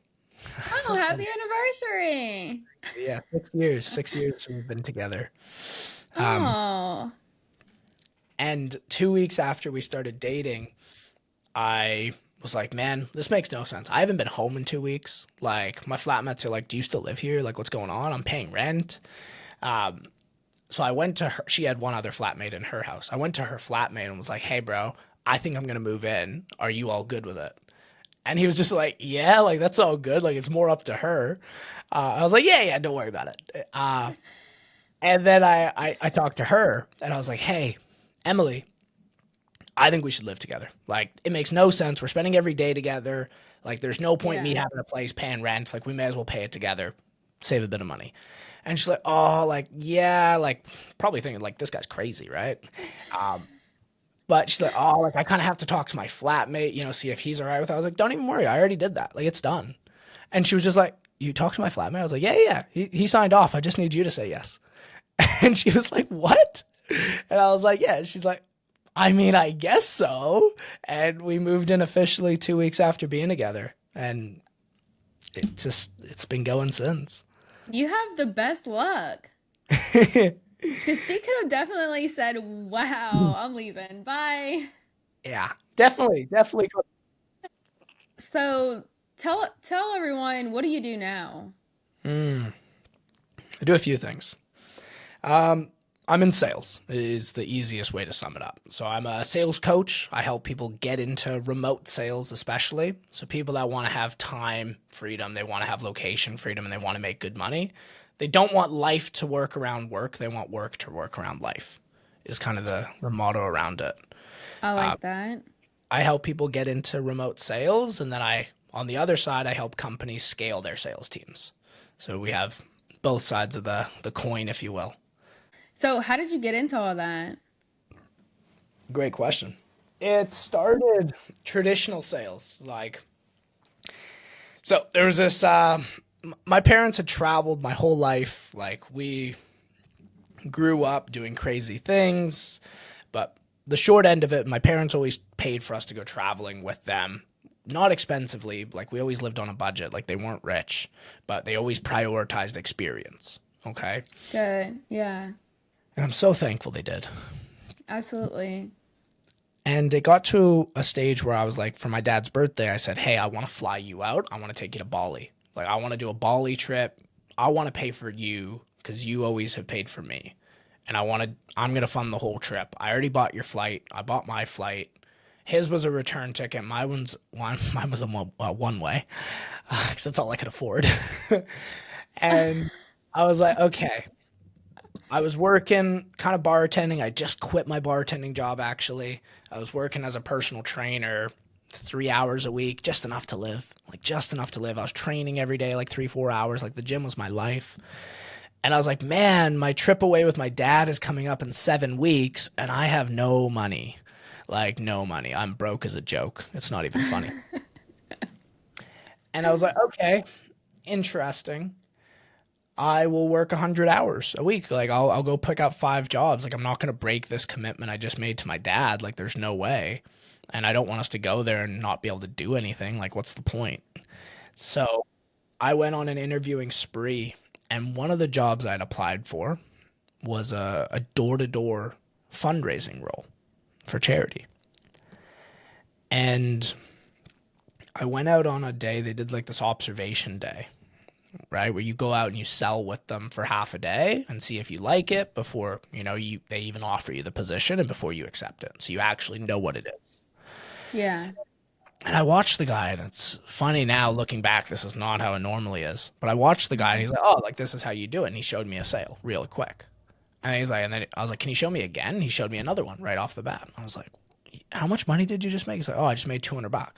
Oh, happy anniversary. Yeah, 6 years. 6 years we've been together. Um, Oh, and 2 weeks after we started dating, I was like, man, this makes no sense. I haven't been home in 2 weeks. Like, my flatmates are like, do you still live here? Like, what's going on? I'm paying rent. Um, so I went to her. She had one other flatmate in her house. I went to her flatmate and was like, hey, bro, I think I'm going to move in. Are you all good with it? And he was just like, yeah, like, that's all good. Like, it's more up to her. I was like, yeah, yeah, don't worry about it. And then I talked to her and I was like, hey, Emily, I think we should live together. Like, it makes no sense. We're spending every day together. Like, there's no point me yeah. having a place paying rent. Like, we may as well pay it together, save a bit of money. And she's like, oh, like, yeah, like, probably thinking, like, this guy's crazy, right? Um, but she's like, oh, like, I kind of have to talk to my flatmate, see if he's all right with it. I was like, don't even worry. I already did that. Like, it's done. And she was just like, you talked to my flatmate? I was like, yeah, yeah, yeah. He signed off. I just need you to say yes. And she was like, what? And I was like, yeah. She's like, I mean, I guess so. And we moved in officially 2 weeks after being together. And it's been going since. You have the best luck. Because she could have definitely said, wow, I'm leaving. Bye. Yeah, definitely, definitely. So tell everyone, what do you do now? Mm, I do a few things. Um, I'm in sales is the easiest way to sum it up. So I'm a sales coach. I help people get into remote sales, especially. So people that want to have time freedom, they want to have location freedom, and they want to make good money. They don't want life to work around work. They want work to work around life is kind of the motto around it. I Uh, like that. I help people get into remote sales, and then on the other side, I help companies scale their sales teams. So we have both sides of the coin, if you will. So how did you get into all that? Great question. It started traditional sales. Like, so there was this, my parents had traveled my whole life. Like, we grew up doing crazy things, but the short end of it, my parents always paid for us to go traveling with them. Not expensively, like, we always lived on a budget. Like, they weren't rich, but they always prioritized experience. Okay. Good. Yeah, And I'm so thankful they did. absolutely. And it got to a stage where I was like, for my dad's birthday, I said, hey, I want to fly you out. I want to take you to Bali. Like, I want to do a Bali trip. I want to pay for you because you always have paid for me. And I'm going to fund the whole trip. I already bought your flight. I bought my flight. His was a return ticket. Mine was a one way because that's all I could afford. And I was like, okay. I was working kind of bartending. I just quit my bartending job actually. I was working as a personal trainer, 3 hours a week, just enough to live. Like just enough to live. I was training every day, like 3, 4 hours. Like the gym was my life. And I was like, man, my trip away with my dad is coming up in 7 weeks, and I have no money. Like, no money. I'm broke as a joke. It's not even funny. And I was like, okay, interesting. I will work 100 hours a week. Like, I'll go pick up 5 jobs. Like, I'm not going to break this commitment I just made to my dad. Like, there's no way. And I don't want us to go there and not be able to do anything. Like, what's the point? So I went on an interviewing spree, and one of the jobs I'd applied for was a door-to-door fundraising role for charity. And I went out on a day, they did like this observation day, right? Where you go out and you sell with them for half a day and see if you like it before, they even offer you the position and before you accept it. So you actually know what it is. Yeah. And I watched the guy, and it's funny now looking back, this is not how it normally is. But I watched the guy, and he's like, oh, like this is how you do it. And he showed me a sale real quick. And he's like, and then I was like, can you show me again? And he showed me another one right off the bat. I was like, how much money did you just make? He's like, oh, I just made $200. I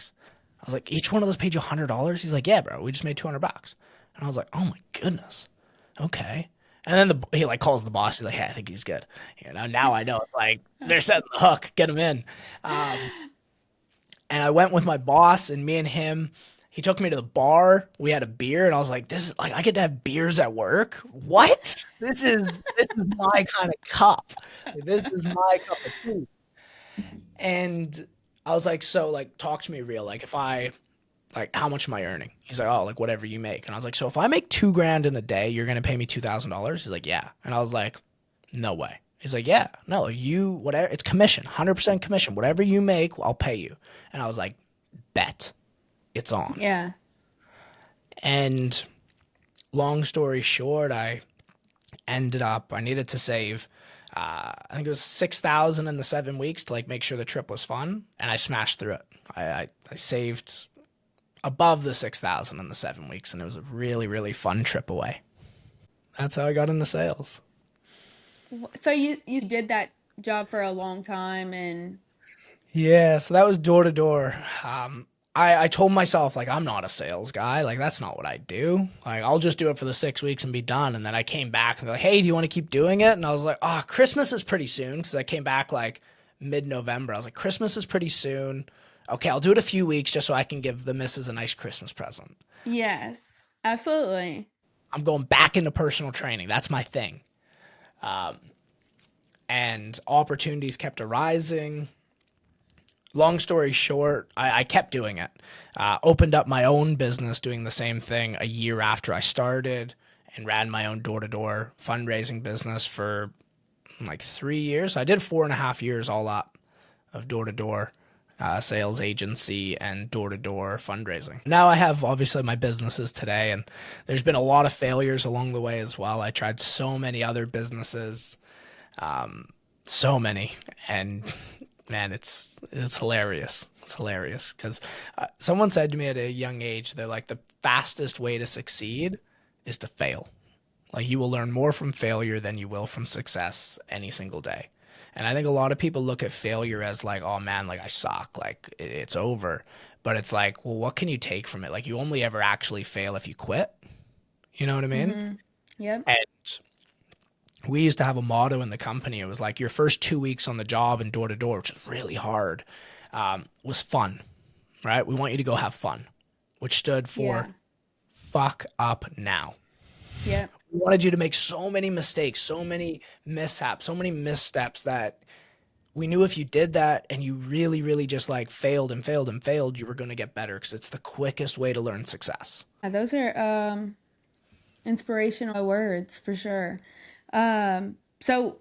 was like, each one of those paid you $100? He's like, yeah, bro, we just made $200. And I was like, oh my goodness. Okay. And then he like calls the boss. He's like, hey, I think he's good. Now I know it's like they're setting the hook, get him in. And I went with my boss, and me and him, he took me to the bar. We had a beer, and I was like, this is like, I get to have beers at work. What? This is my kind of cup. Like, this is my cup of tea. And I was like, so like, talk to me real. Like how much am I earning? He's like, oh, like whatever you make. And I was like, so if I make $2,000 in a day, you're going to pay me $2,000? He's like, yeah. And I was like, no way. He's like, yeah, no, whatever, it's commission, 100% commission. Whatever you make, I'll pay you. And I was like, bet, it's on. Yeah. And long story short, I needed to save, I think it was 6,000 in the 7 weeks to like make sure the trip was fun. And I smashed through it. I saved above the 6,000 in the 7 weeks. And it was a really, really fun trip away. That's how I got into sales. So you did that job for a long time, and Yeah, so that was door to door. I told myself, like, I'm not a sales guy. Like, that's not what I do. Like, I'll just do it for the 6 weeks and be done. And then I came back and they're like, hey, do you want to keep doing it? And I was like, oh, Christmas is pretty soon, because I came back like mid-November. I was like, Christmas is pretty soon. Okay, I'll do it a few weeks just so I can give the missus a nice Christmas present. yes, absolutely. I'm going back into personal training. That's my thing. And opportunities kept arising. Long story short, I kept doing it. Opened up my own business doing the same thing a year after I started, and ran my own door-to-door fundraising business for like 3 years. I did 4.5 years all up of door-to-door sales agency and door-to-door fundraising. Now I have obviously my businesses today, and there's been a lot of failures along the way as well. I tried so many other businesses, so many, and man, it's hilarious. It's hilarious because someone said to me at a young age, they're like, the fastest way to succeed is to fail. Like, you will learn more from failure than you will from success any single day. And I think a lot of people look at failure as like, oh man, like I suck, like it's over. But it's like, well, what can you take from it? Like, you only ever actually fail if you quit. You know what I mean? Mm-hmm. Yep. And we used to have a motto in the company. It was like, your first 2 weeks on the job and door to door, which is really hard, was fun, right? We want you to go have fun, which stood for Yeah. fuck up now. Yep. We wanted you to make so many mistakes, so many mishaps, so many missteps that we knew if you did that and you really, really just like failed and failed and failed, you were going to get better, because it's the quickest way to learn success. Those are inspirational words for sure. So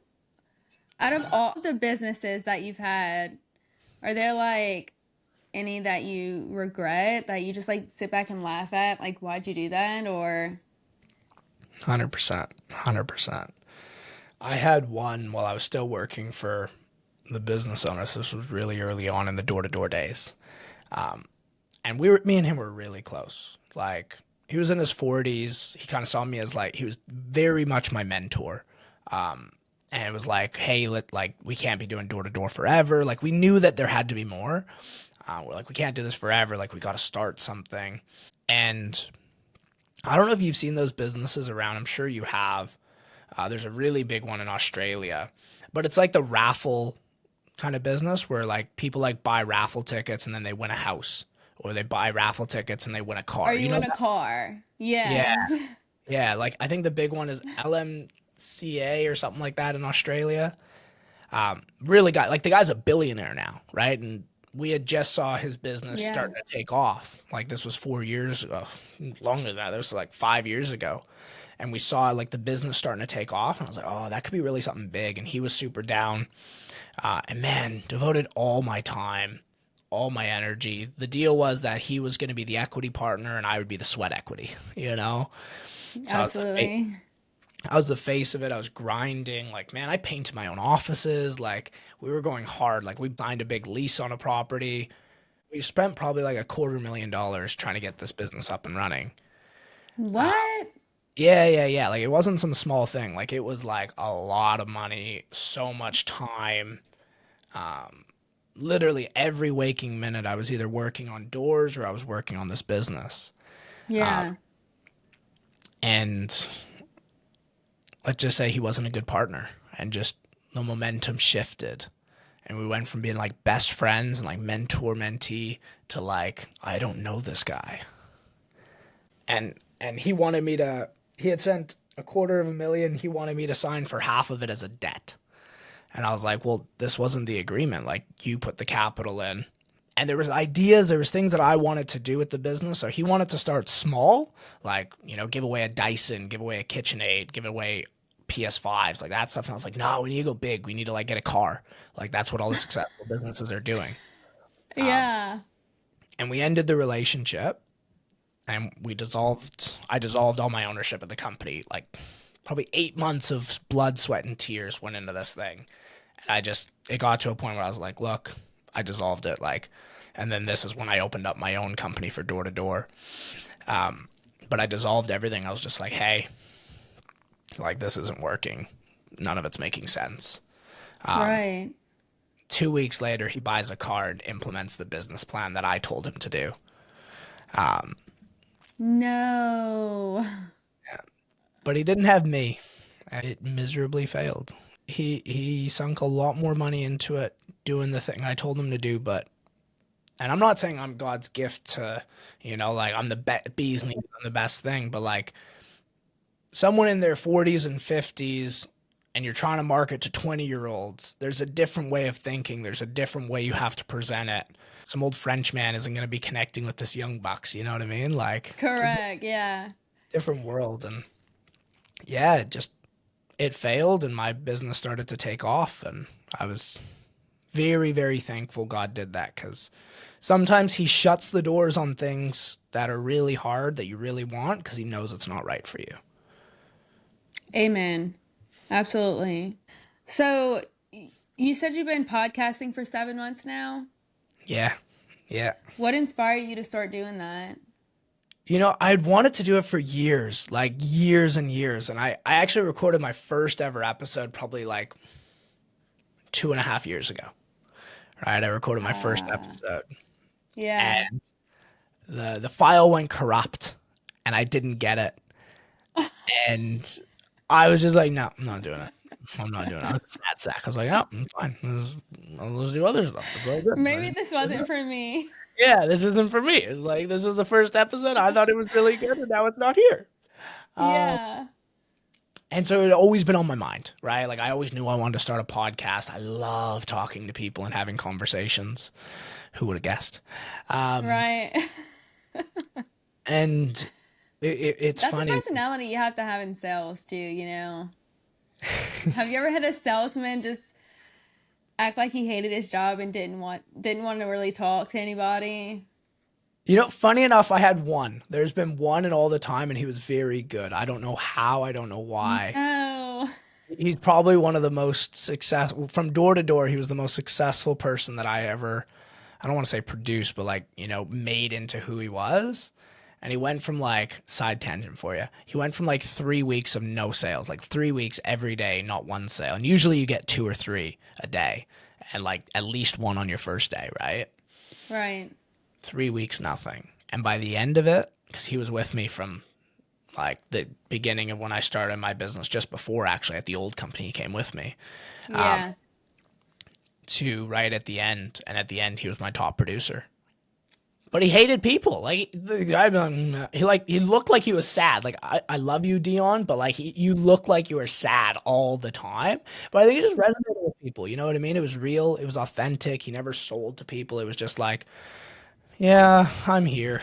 out of all the businesses that you've had, are there like any that you regret, that you just like sit back and laugh at? Like, why'd you do that? Or 100%. 100%. I had one while I was still working for the business owner. So this was really early on in the door-to-door days. And me and him were really close. Like, he was in his 40s. He kind of saw me as like, he was very much my mentor. And it was like, hey, we can't be doing door to door forever. Like, we knew that there had to be more. We're like, we can't do this forever. Like, we got to start something. And I don't know if you've seen those businesses around. I'm sure you have. There's a really big one in Australia, but it's like the raffle kind of business where like people like buy raffle tickets and then they win a house, or they buy raffle tickets and they win a Are car. You you know in a that? car? Yeah. Yes. Yeah. Like I think the big one is LMCA or something like that in Australia. Really got like the guy's a billionaire now, right? And we had just saw his business Yeah. starting to take off. Like this was 4 years ago, longer than that. This was like 5 years ago. And we saw like the business starting to take off. And I was like, oh, that could be really something big. And he was super down. And man, devoted all my time, all my energy. The deal was that he was going to be the equity partner and I would be the sweat equity, you know? So Absolutely. I was the face of it. I was grinding. Like, man, I painted my own offices. Like, we were going hard. Like, we signed a big lease on a property. We spent probably like $250,000 trying to get this business up and running. What? Yeah, yeah, yeah. Like, it wasn't some small thing. Like, it was like a lot of money, so much time. Literally every waking minute, I was either working on doors or I was working on this business. Yeah. And let's just say he wasn't a good partner, and just the momentum shifted. And we went from being like best friends and like mentor mentee to like, I don't know this guy. And he wanted me to, he had spent $250,000. He wanted me to sign for half of it as a debt. And I was like, well, this wasn't the agreement. Like, you put the capital in. And there was ideas, there was things that I wanted to do with the business. So he wanted to start small, like, you know, give away a Dyson, give away a KitchenAid, give away PS5s, like that stuff. And I was like, no, we need to go big. We need to like get a car. Like that's what all the successful businesses are doing. Yeah. And we ended the relationship and we dissolved. I dissolved all my ownership of the company. Like probably 8 months of blood, sweat, and tears went into this thing. It got to a point where I was like, look, I dissolved it. Like, and then this is when I opened up my own company for door to door. But I dissolved everything. I was just like, hey, like this isn't working. None of it's making sense. Right. 2 weeks later, he buys a car and implements the business plan that I told him to do. No. But he didn't have me. It miserably failed. He sunk a lot more money into it doing the thing I told him to do, but and I'm not saying I'm God's gift to, you know, like I'm the bee's knees, I'm the best thing, but like someone in their 40s and 50s and you're trying to market to 20-year-olds, there's a different way of thinking. There's a different way you have to present it. Some old French man isn't going to be connecting with this young bucks, you know what I mean? Like it's a Correct. Yeah. different world. And yeah, it failed and my business started to take off. And I was very, very thankful God did that because sometimes he shuts the doors on things that are really hard that you really want because he knows it's not right for you. Amen. Absolutely. So you said you've been podcasting for 7 months now. Yeah. Yeah. What inspired you to start doing that? You know, I'd wanted to do it for years, like years and years. And I actually recorded my first ever episode probably like 2.5 years ago. Right. I recorded my first episode Yeah. and the file went corrupt and I didn't get it. And I was just like, no, I'm not doing it. I'm not doing it. I was a sad sack. I was like, oh, I'm fine. Let's do other stuff. It's all Maybe good. this wasn't for me. Yeah, this isn't for me. It's like this was the first episode. I thought it was really good, and now it's not here. Yeah. And so it had always been on my mind, right? Like I always knew I wanted to start a podcast. I love talking to people and having conversations. Who would have guessed? Right. And it's That's a funny. personality you have to have in sales too, you know. Have you ever had a salesman just act like he hated his job and didn't want to really talk to anybody? You know, funny enough, I had one. There's been one in all the time, and he was very good. I don't know how. I don't know why. No. He's probably one of the most successful from door to door. He was the most successful person that I ever, I don't want to say produced, but like, you know, made into who he was. And he went from like, side tangent for you. He went from like 3 weeks of no sales, like 3 weeks every day, not one sale. And usually you get 2 or 3 a day and like at least one on your first day, right? Right. 3 weeks, nothing. And by the end of it, because he was with me from like the beginning of when I started my business, just before actually at the old company, he came with me Yeah. to right at the end. And at the end, he was my top producer. But he hated people. Like the guy, he looked like he was sad. Like I love you, Dion, but like you look like you were sad all the time. But I think it just resonated with people. You know what I mean? It was real. It was authentic. He never sold to people. It was just like, yeah, I'm here,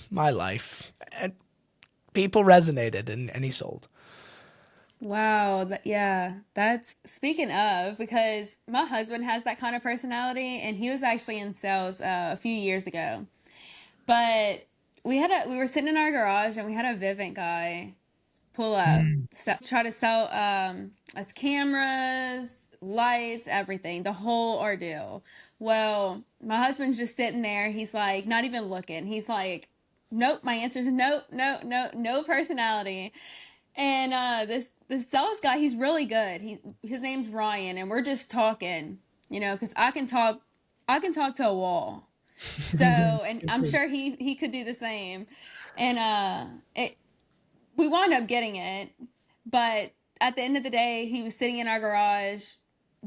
my life, and people resonated, and he sold. Wow, yeah, that's speaking of, because my husband has that kind of personality and he was actually in sales a few years ago. But we were sitting in our garage and we had a Vivint guy pull up, try to sell us cameras, lights, everything, the whole ordeal. Well, my husband's just sitting there. He's like, not even looking. He's like, nope, my answer is nope, no, no, no personality. And this sales guy, he's really good. His name's Ryan, and we're just talking, because I can talk to a wall. So, and I'm sure he could do the same. And it we wound up getting it, but at the end of the day, he was sitting in our garage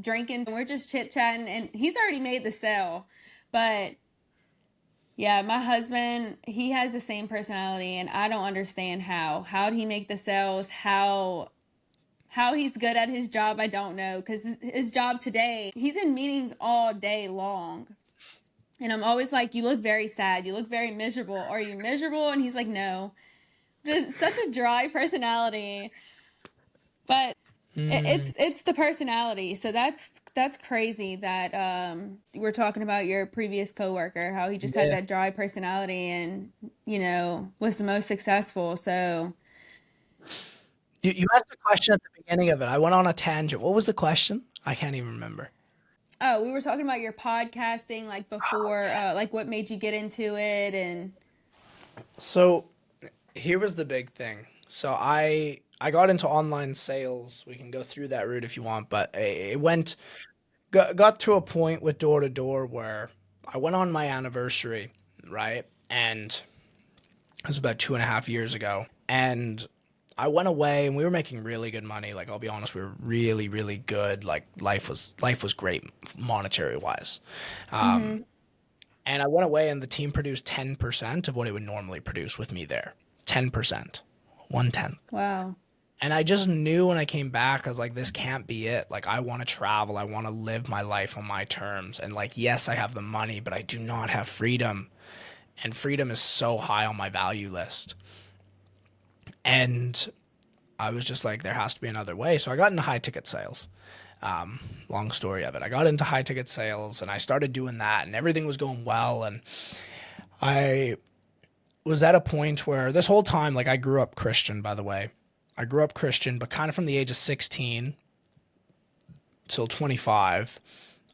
drinking, and we're just chit chatting, and he's already made the sale. But yeah, my husband, he has the same personality, and I don't understand how. How did he make the sales? How he's good at his job, I don't know, because his job today, he's in meetings all day long. And I'm always like, you look very sad. You look very miserable. Are you miserable? And he's like, no. Just such a dry personality. But it's the personality. So that's crazy that we're talking about your previous coworker, how he just had Yeah. that dry personality and was the most successful. So You asked a question at the beginning of it. I went on a tangent. What was the question? I can't even remember. oh, we were talking about your podcasting like before, like what made you get into it and So here was the big thing. So I got into online sales. We can go through that route if you want, but it got to a point with door to door where I went on my anniversary, right? And it was about 2.5 years ago. And I went away and we were making really good money. Like I'll be honest, we were really, really good. Like life was great monetary wise. mm-hmm. And I went away and the team produced 10% of what it would normally produce with me there. 10%. 1/10. Wow. And I just knew when I came back, I was like, this can't be it. Like, I want to travel. I want to live my life on my terms. And, like, yes, I have the money, but I do not have freedom. And freedom is so high on my value list. And I was just like, there has to be another way. So I got into high ticket sales. Long story of it. I got into high ticket sales and I started doing that, and everything was going well. And I was at a point where this whole time, like, I grew up Christian, by the way. I grew up Christian, but kind of from the age of 16 till 25,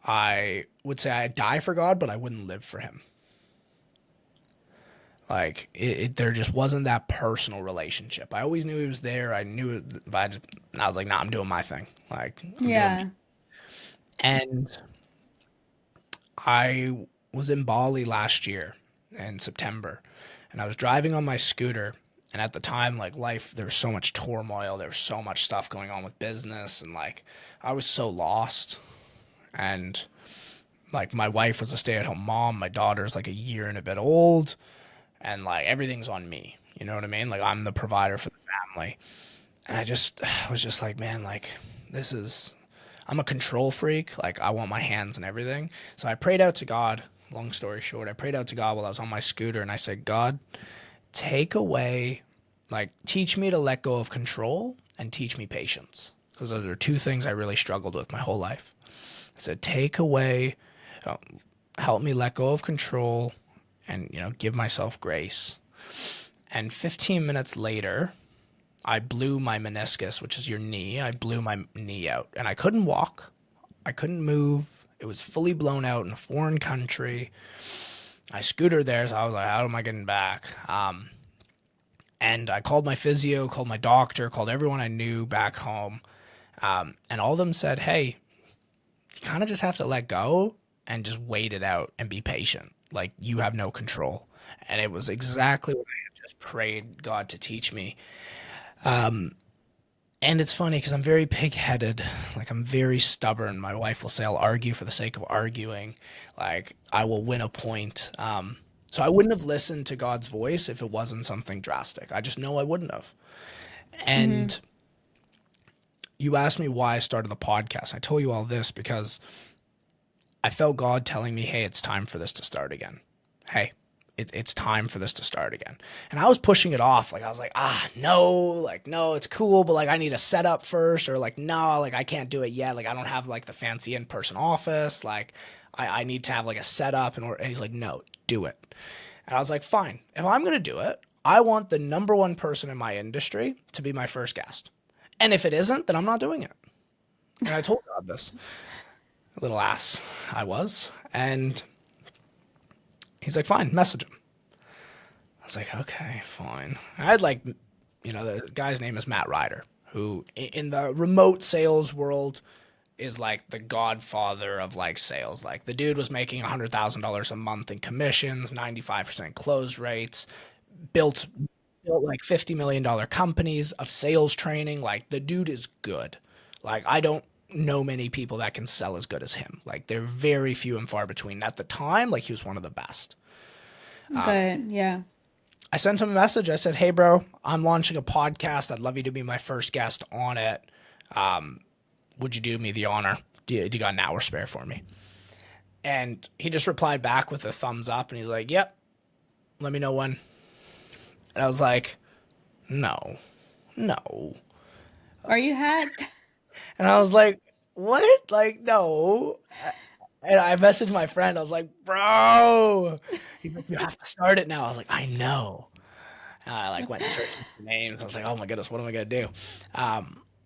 I would say I'd die for God, but I wouldn't live for him. Like, there just wasn't that personal relationship. I always knew he was there. I knew it, but I was like, nah, I'm doing my thing. Like, I'm doing me. Yeah. And I was in Bali last year in September, and I was driving on my scooter. And at the time, like, life, there was so much turmoil. There was so much stuff going on with business. And, like, I was so lost. And, like, my wife was a stay at home mom. My daughter's, like, a year and a bit old. And, like, everything's on me. You know what I mean? Like, I'm the provider for the family. And I was just like, man, like, this is, I'm a control freak. Like, I want my hands and everything. So I prayed out to God. Long story short, I prayed out to God while I was on my scooter. And I said, God, take away, like, teach me to let go of control and teach me patience. Because those are two things I really struggled with my whole life. I said, take away, uh, help me let go of control and, give myself grace. And 15 minutes later, I blew my meniscus, which is your knee. I blew my knee out and I couldn't walk. I couldn't move. It was fully blown out in a foreign country. I scootered there, so I was like, how am I getting back? And I called my physio, called my doctor, called everyone I knew back home. And all of them said, hey, you kind of just have to let go and just wait it out and be patient. Like you have no control. And it was exactly what I had just prayed God to teach me. And it's funny because I'm very pig-headed. Like I'm very stubborn. My wife will say I'll argue for the sake of arguing. Like I will win a point. So I wouldn't have listened to God's voice if it wasn't something drastic. I just know I wouldn't have. Mm-hmm. And you asked me why I started the podcast. I told you all this because I felt God telling me, hey, it's time for this to start again. Hey, it's time for this to start again. And I was pushing it off. Like, I was like, no, like, no, it's cool, but like, I need a setup first, or like, no, like, I can't do it yet. Like, I don't have like the fancy in person office. Like, I need to have like a setup. And he's like, no, do it. And I was like, fine. If I'm going to do it, I want the number one person in my industry to be my first guest. And if it isn't, then I'm not doing it. And I told God this little ass I was. And he's like, fine, message him. I was like, okay, fine. I had like, the guy's name is Matt Ryder, who in the remote sales world is like the godfather of like sales. Like the dude was making $100,000 a month in commissions, 95% close rates, built built like $50 million companies of sales training. Like the dude is good. Like I don't know many people that can sell as good as him. Like they're very few and far between. At the time, like he was one of the best. Good. Yeah. I sent him a message. I said, "Hey, bro, I'm launching a podcast. I'd love you to be my first guest on it. Would you do me the honor? Do you got an hour spare for me?" And he just replied back with a thumbs up, and he's like, "Yep, let me know when." And I was like, "No, no." Are you hacked? And I was like, "What? Like, no." And I messaged my friend. I was like, "Bro," he's like, "You have to start it now." I was like, "I know." I like went searching for names. I was like, "Oh my goodness, what am I gonna do?"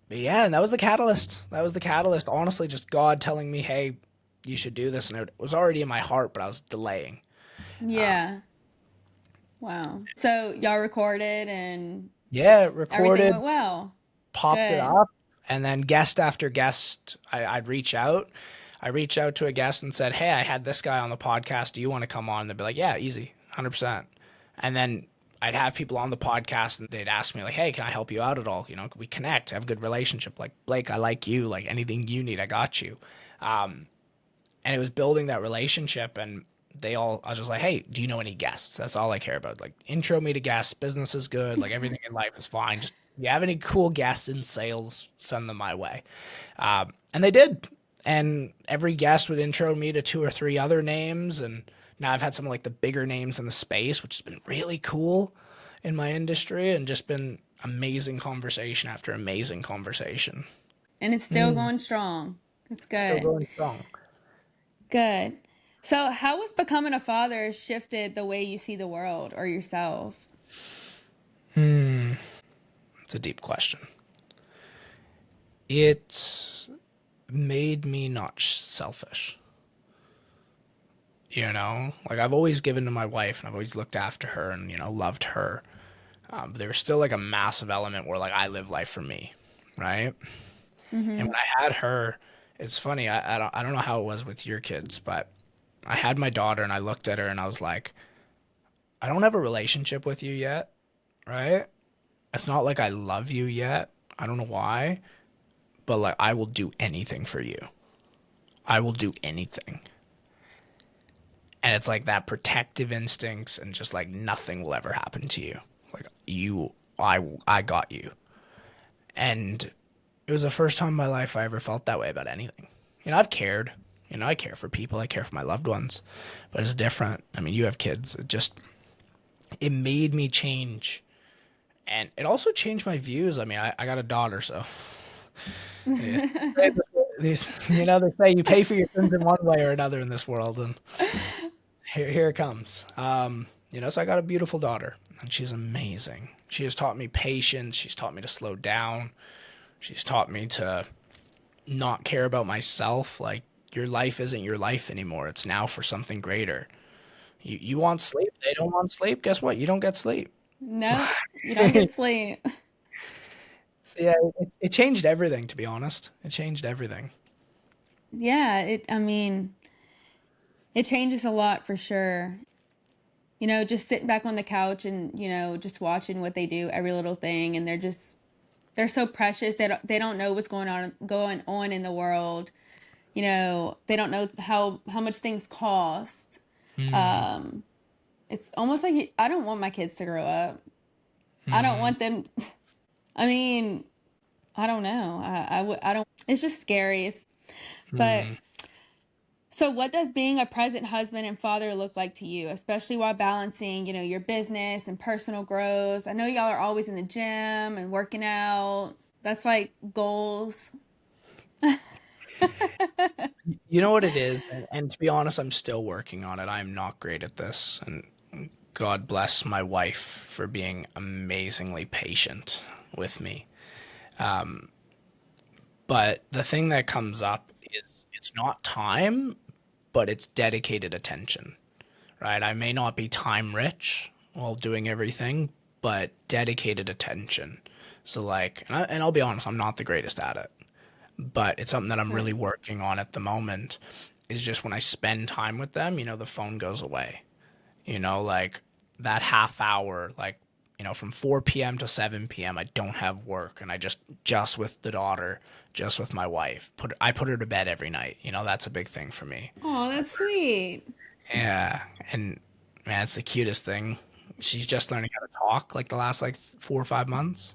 But yeah, and that was the catalyst. That was the catalyst. Honestly, just God telling me, "Hey, you should do this," and it was already in my heart, but I was delaying. Yeah. Wow. So y'all recorded and Yeah, everything recorded, went well. popped it Good. up, and then guest after guest, I'd reach out. I reached out to a guest and said, "Hey, I had this guy on the podcast. Do you want to come on?" And they'd be like, "Yeah, easy, 100%." And then I'd have people on the podcast and they'd ask me like, "Hey, can I help you out at all? Can we connect? Have a good relationship? Like Blake, I like you. Like anything you need, I got you." And it was building that relationship, and I was just like, "Hey, do you know any guests?" That's all I care about. Like intro me to guests. Business is good. Like everything in life is fine. Just if you have any cool guests in sales, send them my way. And they did. And every guest would intro me to two or three other names. And now I've had some of like the bigger names in the space, which has been really cool in my industry and just been amazing conversation after amazing conversation. And it's still Mm. going strong. That's Still good. going strong. Good. So, how has becoming a father shifted the way you see the world or yourself? It's a deep question. It made me not selfish. Like I've always given to my wife and I've always looked after her and, loved her. But there was still like a massive element where like I live life for me, right? And Mm-hmm. when I had her, it's funny. I don't know how it was with your kids, but I had my daughter and I looked at her and I was like, I don't have a relationship with you yet, right? It's not like I love you yet. I don't know why, but like I will do anything for you. I will do anything. And it's like that protective instincts and just like nothing will ever happen to you. Like I got you. And it was the first time in my life I ever felt that way about anything. I've cared. I care for people. I care for my loved ones, but it's different. I mean, you have kids. It made me change, and it also changed my views. I mean, I got a daughter, so yeah. These, they say you pay for your sins in one way or another in this world, and here it comes. So I got a beautiful daughter, and she's amazing. She has taught me patience. She's taught me to slow down. She's taught me to not care about myself. Like your life isn't your life anymore. It's now for something greater. You want sleep. They don't want sleep. Guess what? You don't get sleep. Nope. You don't get sleep. So yeah, it changed everything. To be honest, it changed everything. Yeah. I mean, It changes a lot for sure. Just sitting back on the couch and, just watching what they do, every little thing, and they're so precious. They don't know what's going on in the world. They don't know how much things cost. Mm, Um, it's almost like I don't want my kids to grow up. I don't mm, want them. I mean, I don't know. I don't. It's just scary. But mm. so, what does being a present husband and father look like to you, especially while balancing, your business and personal growth? I know y'all are always in the gym and working out. That's like goals. You know what it is, and to be honest, I'm still working on it. I'm not great at this, and God bless my wife for being amazingly patient with me. But the thing that comes up is it's not time, but it's dedicated attention, right? I may not be time rich while doing everything, but dedicated attention. So like, and I'll be honest, I'm not the greatest at it, but it's something that I'm really Right. working on at the moment. Is just when I spend time with them, the phone goes away. Like that half hour, like, from 4 p.m. to 7 p.m., I don't have work and I just with the daughter, just with my wife. I put her to bed every night. That's a big thing for me. Oh, that's sweet. Yeah, and man, it's the cutest thing. She's just learning how to talk like the last like 4 or 5 months.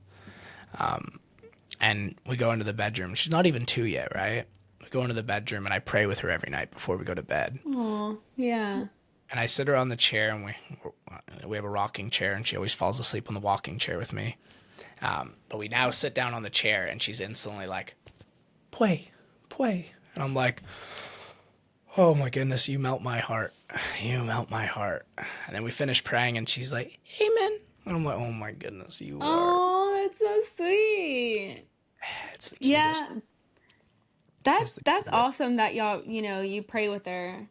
And we go into the bedroom. She's not even 2 yet, right? We go into the bedroom and I pray with her every night before we go to bed. Oh, yeah. And I sit her on the chair, and we have a rocking chair, and she always falls asleep on the walking chair with me. But we now sit down on the chair, and she's instantly like, "Pray, pray," and I'm like, "Oh my goodness, you melt my heart, you melt my heart." And then we finish praying, and she's like, "Amen," and I'm like, "Oh my goodness, you are." Oh, that's so sweet. It's the cutest. Yeah, It's the that's cutest. awesome that y'all, you pray with her.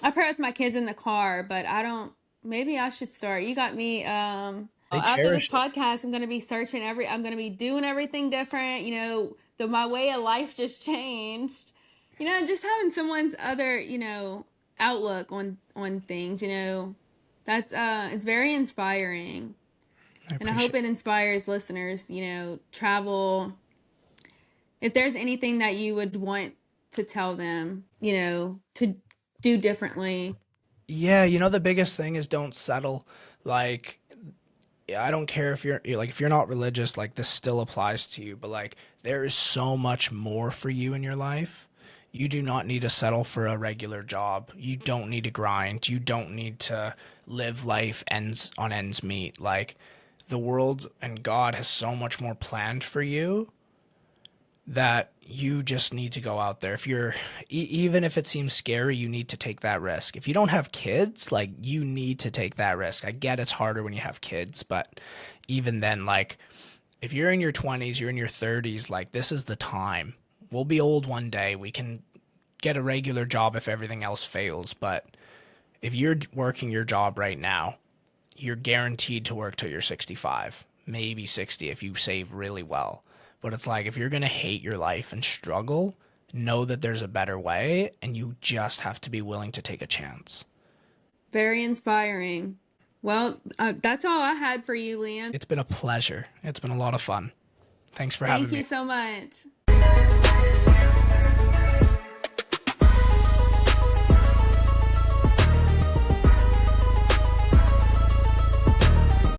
I pray with my kids in the car, but I don't. Maybe I should start. You got me. They After this cherish it. podcast, I'm gonna be searching I'm gonna be doing everything different. My way of life just changed. Just having someone's other, outlook on things. That's it's very inspiring, I and I hope appreciate it inspires listeners. Travel. If there's anything that you would want to tell them, to do differently. it. Yeah, the biggest thing is don't settle. Like, I don't care if if you're not religious, like this still applies to you, but like there is so much more for you in your life. You do not need to settle for a regular job. You don't need to grind. You don't need to live life ends meet. Like the world and God has so much more planned for you that you just need to go out there. If you're even if it seems scary, you need to take that risk. If you don't have kids, like you need to take that risk. I get it's harder when you have kids, but even then, like if you're in your 20s, you're in your 30s, like this is the time. We'll be old one day. We can get a regular job if everything else fails, but if you're working your job right now, you're guaranteed to work till you're 65, maybe 60 if you save really well. But it's like if you're going to hate your life and struggle, know that there's a better way and you just have to be willing to take a chance. Very inspiring. Well, that's all I had for you, Liam. It's been a pleasure. It's been a lot of fun. Thanks for having Thank me. you so much.